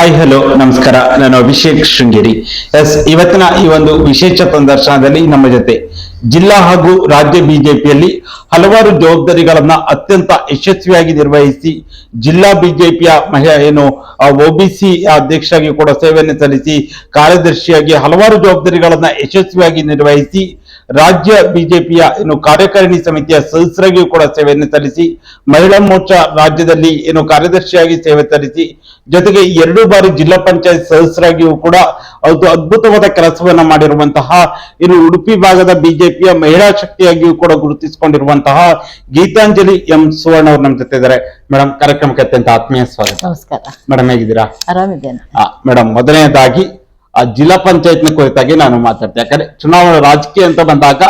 Hi hello ನಮಸ್ಕಾರ. ನಾನು ಅಭಿಷೇಕ್ ಶೃಂಗೇರಿ. ಇವತ್ತಿನ ಈ ಒಂದು ವಿಶೇಷ ಸಂದರ್ಶನದಲ್ಲಿ ನಮ್ಮ ಜೊತೆ ಜಿಲ್ಲಾ ಹಾಗೂ ರಾಜ್ಯ ಬಿಜೆಪಿಯಲ್ಲಿ ಹಲವಾರು ಜವಾಬ್ದಾರಿಗಳನ್ನ ಅತ್ಯಂತ ಯಶಸ್ವಿಯಾಗಿ ನಿರ್ವಹಿಸಿ ಜಿಲ್ಲಾ ಬಿಜೆಪಿಯ ಒಬಿಸಿ ಅಧ್ಯಕ್ಷರಾಗಿ ಕೂಡ ಸೇವೆಯನ್ನು ಸಲ್ಲಿಸಿ ಕಾರ್ಯದರ್ಶಿಯಾಗಿ ಹಲವಾರು ಜವಾಬ್ದಾರಿಗಳನ್ನ ಯಶಸ್ವಿಯಾಗಿ ನಿರ್ವಹಿಸಿ ರಾಜ್ಯ ಬಿಜೆಪಿಯ ಕಾರ್ಯಕಾರಿಣಿ ಸಮಿತಿಯ ಸದಸ್ಯರಾಗಿಯೂ ಕೂಡ ಸೇವೆಯನ್ನು ಸಲ್ಲಿಸಿ ಮಹಿಳಾ ಮೋರ್ಚಾ ರಾಜ್ಯದಲ್ಲಿ ಕಾರ್ಯದರ್ಶಿಯಾಗಿ ಸೇವೆ ಸಲ್ಲಿಸಿ ಜೊತೆಗೆ 2 ಬಾರಿ ಜಿಲ್ಲಾ ಪಂಚಾಯತ್ ಸದಸ್ಯರಾಗಿಯೂ ಕೂಡ ಅದ್ಭುತವಾದ ಕೆಲಸವನ್ನ ಮಾಡಿರುವಂತಹ ಉಡುಪಿ ಭಾಗದ ಬಿಜೆಪಿಯ ಮಹಿಳಾ ಶಕ್ತಿಯಾಗಿಯೂ ಕೂಡ ಗುರುತಿಸಿಕೊಂಡಿರುವಂತಹ ಗೀತಾಂಜಲಿ ಎಂ ಸುವರ್ಣ ಅವರು ನಮ್ಮ ಜೊತೆ ಇದ್ದಾರೆ. ಮೇಡಮ್, ಕಾರ್ಯಕ್ರಮಕ್ಕೆ ಅತ್ಯಂತ ಆತ್ಮೀಯ ಸ್ವಾಗತ. ನಮಸ್ಕಾರ ಮೇಡಮ್, ಹೇಗಿದ್ದೀರಾ? ಆರಾಮಿದ್ದೇನೆ ಮೇಡಮ್, ಮೊದಲನೇದಾಗಿ ಜಿಲ್ಲಾ ಪಂಚಾಯತ್ನ ಕುರಿತಾಗಿ ನಾನು ಮಾತಾಡ್ತೇನೆ. ಯಾಕಂದ್ರೆ ಚುನಾವಣಾ ರಾಜಕೀಯ ಅಂತ ಬಂದಾಗ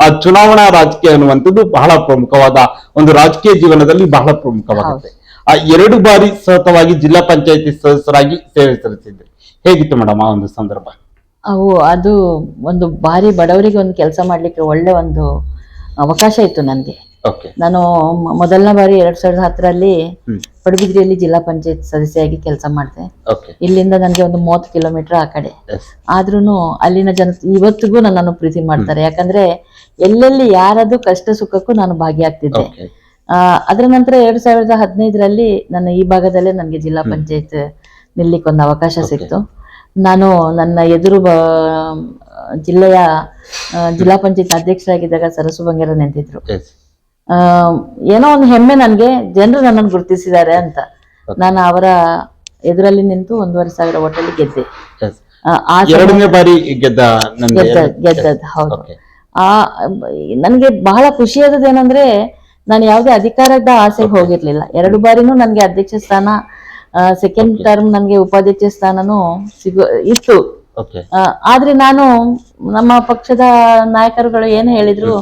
ಆ ಚುನಾವಣಾ ರಾಜಕೀಯ ಅನ್ನುವಂಥದ್ದು ಬಹಳ ಪ್ರಮುಖವಾದ ಒಂದು ರಾಜಕೀಯ ಜೀವನದಲ್ಲಿ ಬಹಳ ಪ್ರಮುಖವಾಗುತ್ತೆ. 2 ಬಾರಿ ಸತತವಾಗಿ ಜಿಲ್ಲಾ ಪಂಚಾಯತಿ ಸದಸ್ಯರಾಗಿ ಸೇವೆ ಸಲ್ಲಿಸಿದ್ರಿ. ಹೇಗಿತ್ತು ಮೇಡಮ್ ಆ ಒಂದು ಸಂದರ್ಭ? ಅದು ಒಂದು ಬಾರಿ ಬಡವರಿಗೆ ಒಂದು ಕೆಲಸ ಮಾಡ್ಲಿಕ್ಕೆ ಒಳ್ಳೆ ಒಂದು ಅವಕಾಶ ಇತ್ತು ನನಗೆ. ನಾನು ಮೊದಲನೇ ಬಾರಿ 2010ರಲ್ಲಿ ಪಡುಬಿದ್ರಿಯಲ್ಲಿ ಜಿಲ್ಲಾ ಪಂಚಾಯತ್ ಸದಸ್ಯರಾಗಿ ಕೆಲಸ ಮಾಡಿದೆ. ಇಲ್ಲಿಂದ ನನಗೆ ಒಂದು 30 ಕಿಲೋಮೀಟರ್ ಆ ಕಡೆ. ಆದ್ರೂನು ಅಲ್ಲಿನ ಜನ ಇವತ್ತಿಗೂ ನನ್ನನ್ನು ಪ್ರೀತಿ ಮಾಡ್ತಾರೆ. ಯಾಕಂದ್ರೆ ಎಲ್ಲೆಲ್ಲಿ ಯಾರದು ಕಷ್ಟ ಸುಖಕ್ಕೂ ನಾನು ಭಾಗಿಯಾಗ್ತಿದ್ದೆ. ಅದರ ನಂತರ 2015ರಲ್ಲಿ ನನ್ನ ಈ ಭಾಗದಲ್ಲೇ ನನಗೆ ಜಿಲ್ಲಾ ಪಂಚಾಯತ್ ನಿಲ್ಲಿಕ್ಕೆ ಒಂದು ಅವಕಾಶ ಸಿಕ್ತು. ನಾನು ನನ್ನ ಎದುರು ಜಿಲ್ಲೆಯ ಜಿಲ್ಲಾ ಪಂಚಾಯತ್ ಅಧ್ಯಕ್ಷರಾಗಿದ್ದಾಗ ಸರಸು ಬಂಗೇರ ನಿಂತಿದ್ರು. ಏನೋ ಒಂದು ಹೆಮ್ಮೆ ನನ್ಗೆ, ಜನರು ನನ್ನನ್ನು ಗುರುತಿಸಿದ್ದಾರೆ ಅಂತ. ನಾನು ಅವರ ಎದುರಲ್ಲಿ ನಿಂತು 1,500 ಓಟಲ್ಲಿ ಗೆದ್ದೆ. ಗೆದ್ದದ್ದು ಹೌದು. ನನ್ಗೆ ಬಹಳ ಖುಷಿಯಾದದ್ದೇನಂದ್ರೆ, ನಾನು ಯಾವುದೇ ಅಧಿಕಾರದ ಆಸೆಗೆ ಹೋಗಿರ್ಲಿಲ್ಲ. 2 ಬಾರಿನೂ ನನ್ಗೆ ಅಧ್ಯಕ್ಷ ಸ್ಥಾನ, ಸೆಕೆಂಡ್ ಟರ್ಮ್ ನನ್ಗೆ ಉಪಾಧ್ಯಕ್ಷ ಸ್ಥಾನನೂ ಇತ್ತು. ಆದ್ರೆ ನಾನು ನಮ್ಮ ಪಕ್ಷದ ನಾಯಕರುಗಳು ಏನ್ ಹೇಳಿದ್ರು,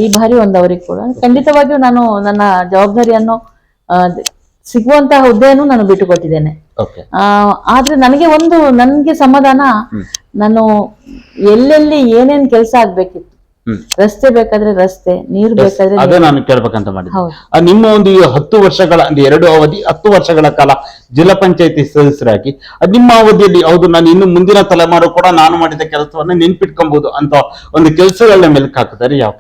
ಈ ಬಾರಿ ಅವ್ರಿಗೆ ಕೂಡ ಖಂಡಿತವಾಗಿಯೂ ನಾನು ನನ್ನ ಜವಾಬ್ದಾರಿಯನ್ನು ಸಿಗುವಂತಹ ಹುದ್ದೆಯನ್ನು ನಾನು ಬಿಟ್ಟುಕೊಟ್ಟಿದ್ದೇನೆ. ಆದ್ರೆ ನನ್ಗೆ ಸಮಾಧಾನ, ನಾನು ಎಲ್ಲೆಲ್ಲಿ ಏನೇನ್ ಕೆಲಸ ಆಗ್ಬೇಕಿತ್ತು, ರಸ್ತೆ ಬೇಕಾದ್ರೆ ರಸ್ತೆ, ನೀರು ಬೇಕಾದ್ರೆ ಅದೇ ನಾನು ಕೇಳ್ಬೇಕಂತ ಮಾಡಿದ್ದೆ. ನಿಮ್ಮ ಒಂದು 10 ವರ್ಷಗಳ 2 ಅವಧಿ 10 ವರ್ಷಗಳ ಕಾಲ ಜಿಲ್ಲಾ ಪಂಚಾಯತಿ ಸದಸ್ಯರಾಗಿ ನಿಮ್ಮ ಅವಧಿಯಲ್ಲಿ ಹೌದು ನಾನು ಇನ್ನು ಮುಂದಿನ ತಲೆಮಾರು ಕೂಡ ನಾನು ಮಾಡಿದ ಕೆಲಸವನ್ನ ನೆನ್ಪಿಟ್ಕೊಬಹುದು ಅಂತ ಒಂದು ಕೆಲಸಗಳನ್ನ ಮೆಲುಕು ಹಾಕಿದ್ದಾರೆ. ಯಾವ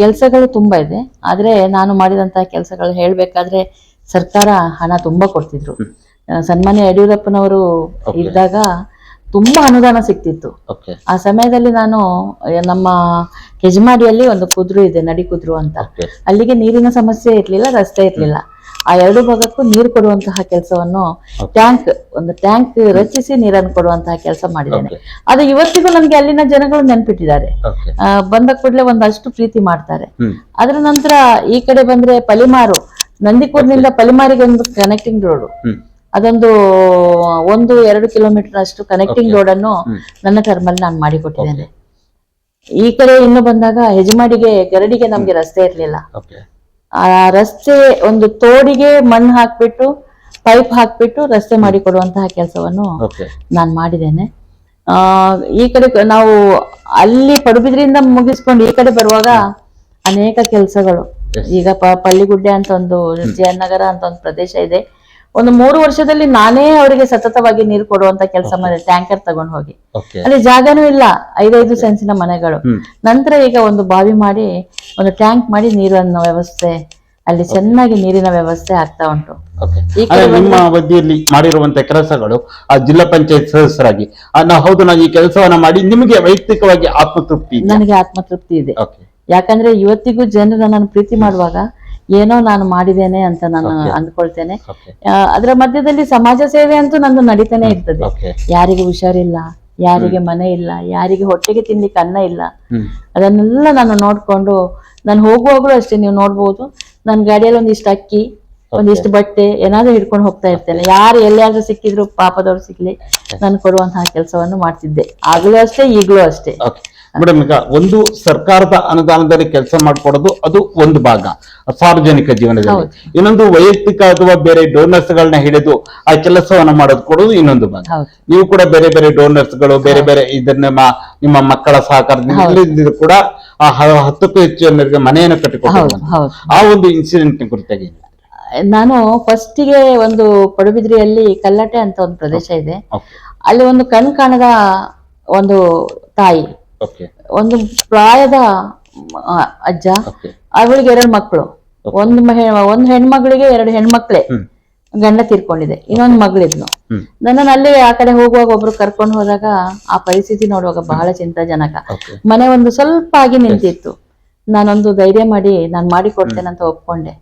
ಕೆಲಸಗಳು ತುಂಬಾ ಇದೆ. ಆದ್ರೆ ನಾನು ಮಾಡಿದಂತಹ ಕೆಲಸಗಳು ಹೇಳ್ಬೇಕಾದ್ರೆ ಸರ್ಕಾರ ಹಣ ತುಂಬಾ ಕೊಡ್ತಿದ್ರು. ಸನ್ಮಾನ್ಯ ಯಡಿಯೂರಪ್ಪನವರು ಇದ್ದಾಗ ತುಂಬಾ ಅನುದಾನ ಸಿಕ್ತಿತ್ತು. ಆ ಸಮಯದಲ್ಲಿ ನಾನು ನಮ್ಮ ಕೆಜಮಾಡಿಯಲ್ಲಿ ಒಂದು ಕುದ್ರು ಇದೆ, ನಡಿ ಕುದ್ರು ಅಂತ. ಅಲ್ಲಿಗೆ ನೀರಿನ ಸಮಸ್ಯೆ ಇರ್ಲಿಲ್ಲ, ರಸ್ತೆ ಇರ್ಲಿಲ್ಲ. ಆ 2 ಭಾಗಕ್ಕೂ ನೀರು ಕೊಡುವಂತಹ ಕೆಲಸವನ್ನು ಒಂದು ಟ್ಯಾಂಕ್ ರಚಿಸಿ ನೀರನ್ನು ಕೊಡುವಂತಹ ಕೆಲಸ ಮಾಡಿದ್ದೇನೆ. ಅದು ಇವತ್ತಿಗೂ ನನ್ಗೆ ಅಲ್ಲಿನ ಜನಗಳು ನೆನ್ಪಿಟ್ಟಿದ್ದಾರೆ. ಬಂದ ಕೂಡಲೇ ಒಂದಷ್ಟು ಪ್ರೀತಿ ಮಾಡ್ತಾರೆ. ಅದರ ನಂತರ ಈ ಕಡೆ ಬಂದ್ರೆ ಪಲಿಮಾರು, ನಂದಿಕೂರ್ನಿಂದ ಪಲಿಮಾರಿಗೆ ಒಂದು ಕನೆಕ್ಟಿಂಗ್ ರೋಡ್, ಅದೊಂದು 1-2 ಕಿಲೋಮೀಟರ್ ಅಷ್ಟು ಕನೆಕ್ಟಿಂಗ್ ರೋಡ್ ಅನ್ನು ನನ್ನ ಟರ್ಮಲ್ಲಿ ನಾನು ಮಾಡಿಕೊಟ್ಟಿದ್ದೇನೆ. ಈ ಕಡೆ ಇನ್ನು ಬಂದಾಗ ಹೆಜಮಾಡಿಗೆ ಗರಡಿಗೆ ನಮ್ಗೆ ರಸ್ತೆ ಇರ್ಲಿಲ್ಲ. ಆ ರಸ್ತೆ ಒಂದು ತೋಡಿಗೆ ಮಣ್ಣು ಹಾಕ್ಬಿಟ್ಟು ಪೈಪ್ ಹಾಕ್ಬಿಟ್ಟು ರಸ್ತೆ ಮಾಡಿಕೊಡುವಂತಹ ಕೆಲಸವನ್ನು ನಾನು ಮಾಡಿದ್ದೇನೆ. ಈ ಕಡೆ ನಾವು ಅಲ್ಲಿ ಪಡುಬಿದ್ರಿಯಿಂದ ಮುಗಿಸ್ಕೊಂಡು ಈ ಕಡೆ ಬರುವಾಗ ಅನೇಕ ಕೆಲಸಗಳು, ಈಗ ಪಳ್ಳಿಗುಡ್ಡೆ ಅಂತ ಒಂದು ಜಯನಗರ ಅಂತ ಒಂದು ಪ್ರದೇಶ ಇದೆ. ಒಂದು 3 ವರ್ಷದಲ್ಲಿ ನಾನೇ ಅವರಿಗೆ ಸತತವಾಗಿ ನೀರು ಕೊಡುವಂತ ಕೆಲಸ ಮಾಡಿದೆ. ಟ್ಯಾಂಕರ್ ತಗೊಂಡು ಹೋಗಿ, ಅಲ್ಲಿ ಜಾಗನೂ ಇಲ್ಲ, 5 ಸೆನ್ಸಿನ ಮನೆಗಳು. ನಂತರ ಈಗ ಒಂದು ಬಾವಿ ಮಾಡಿ ಒಂದು ಟ್ಯಾಂಕ್ ಮಾಡಿ ನೀರಿನ ವ್ಯವಸ್ಥೆ, ಅಲ್ಲಿ ಚೆನ್ನಾಗಿ ನೀರಿನ ವ್ಯವಸ್ಥೆ ಆಗ್ತಾ ಉಂಟು. ನಿಮ್ಮ ಅವಧಿಯಲ್ಲಿ ಮಾಡಿರುವಂತ ಕೆಲಸಗಳು ಆ ಜಿಲ್ಲಾ ಪಂಚಾಯತ್ ಸದಸ್ಯರಾಗಿ ಹೌದು ನಾನು ಈ ಕೆಲಸವನ್ನ ಮಾಡಿ ನಿಮಗೆ ವೈಯಕ್ತಿಕವಾಗಿ ಆತ್ಮತೃಪ್ತಿ? ನನಗೆ ಆತ್ಮತೃಪ್ತಿ ಇದೆ. ಯಾಕಂದ್ರೆ ಇವತ್ತಿಗೂ ಜನರು ನನ್ನನ್ನು ಪ್ರೀತಿ ಮಾಡುವಾಗ ಏನೋ ನಾನು ಮಾಡಿದ್ದೇನೆ ಅಂತ ನಾನು ಅಂದ್ಕೊಳ್ತೇನೆ. ಅದರ ಮಧ್ಯದಲ್ಲಿ ಸಮಾಜ ಸೇವೆ ಅಂತೂ ನಂದು ನಡೀತಾನೆ ಇರ್ತದೆ. ಯಾರಿಗೆ ಹುಷಾರಿಲ್ಲ, ಯಾರಿಗೆ ಮನೆ ಇಲ್ಲ, ಯಾರಿಗೆ ಹೊಟ್ಟೆಗೆ ತಿನ್ಲಿಕ್ಕೆ ಅನ್ನ ಇಲ್ಲ, ಅದನ್ನೆಲ್ಲ ನಾನು ನೋಡ್ಕೊಂಡು, ನಾನು ಹೋಗುವಾಗಲೂ ಅಷ್ಟೇ ನೀವು ನೋಡ್ಬೋದು, ನನ್ನ ಗಾಡಿಯಲ್ಲಿ ಒಂದಿಷ್ಟು ಅಕ್ಕಿ, ಒಂದಿಷ್ಟು ಬಟ್ಟೆ ಏನಾದ್ರೂ ಹಿಡ್ಕೊಂಡು ಹೋಗ್ತಾ ಇರ್ತೇನೆ. ಯಾರು ಎಲ್ಲಿಯಾದ್ರೂ ಸಿಕ್ಕಿದ್ರು ಪಾಪದವ್ರು ಸಿಗ್ಲಿ, ನಾನು ಕೊಡುವಂತಹ ಕೆಲಸವನ್ನು ಮಾಡ್ತಿದ್ದೆ. ಆಗ್ಲೂ ಅಷ್ಟೇ, ಈಗಲೂ ಅಷ್ಟೇ. ಮೇಡಮ್, ಈಗ ಒಂದು ಸರ್ಕಾರದ ಅನುದಾನದಲ್ಲಿ ಕೆಲಸ ಮಾಡ್ಕೊಡೋದು ಅದು ಒಂದು ಭಾಗ ಸಾರ್ವಜನಿಕ ಜೀವನದಲ್ಲಿ, ಇನ್ನೊಂದು ವೈಯಕ್ತಿಕ ಅಥವಾ ಬೇರೆ ಡೋನರ್ಸ್ ಗಳನ್ನ ಹಿಡಿದು ಆ ಕೆಲಸವನ್ನ ಮಾಡೋದು ಕೊಡೋದು ಇನ್ನೊಂದು ಭಾಗ. ನೀವು ಕೂಡ ಬೇರೆ ಬೇರೆ ಡೋನರ್ಸ್ ಗಳು, ಬೇರೆ ಬೇರೆ ಇದನ್ನ ನಿಮ್ಮ ಮಕ್ಕಳ ಸಹಕಾರದಿಂದ ಕೂಡ 10ಕ್ಕೂ ಹೆಚ್ಚು ಜನರಿಗೆ ಮನೆಯನ್ನು ಕಟ್ಟಿಕೊಟ್ಟು ಆ ಒಂದು ಇನ್ಸಿಡೆಂಟ್ ಕುರಿತಾಗಿ ನಾನು ಫಸ್ಟಿಗೆ ಒಂದು ಪಡುಬಿದ್ರಿಯಲ್ಲಿ ಕಲ್ಲಟೆ ಅಂತ ಒಂದು ಪ್ರದೇಶ ಇದೆ. ಅಲ್ಲಿ ಒಂದು ಕಣ್ ಕಾಣದ ಒಂದು ತಾಯಿ, ಒಂದು ಪ್ರಾಯದ ಅಜ್ಜ, ಅವಳಿಗೆ 2 ಮಕ್ಕಳು. ಒಂದು ಹೆಣ್ಮಗಳಿಗೆ 2 ಹೆಣ್ಮಕ್ಳೇ, ಗಂಡ ತೀರ್ಕೊಂಡಿದೆ, ಇನ್ನೊಂದು ಮಗಳಿದ್ಲು. ನನ್ನನ್ನು ಅಲ್ಲಿ ಆ ಕಡೆ ಹೋಗುವಾಗ ಒಬ್ರು ಕರ್ಕೊಂಡು ಹೋದಾಗ ಆ ಪರಿಸ್ಥಿತಿ ನೋಡುವಾಗ ಬಹಳ ಚಿಂತಾಜನಕ. ಮನೆ ಒಂದು ಸ್ವಲ್ಪ ಆಗಿ ನಿಂತಿತ್ತು. ನಾನೊಂದು ಧೈರ್ಯ ಮಾಡಿ ನಾನು ಮಾಡಿ ಕೊಡ್ತೇನೆ ಅಂತ ಒಪ್ಕೊಂಡೆ.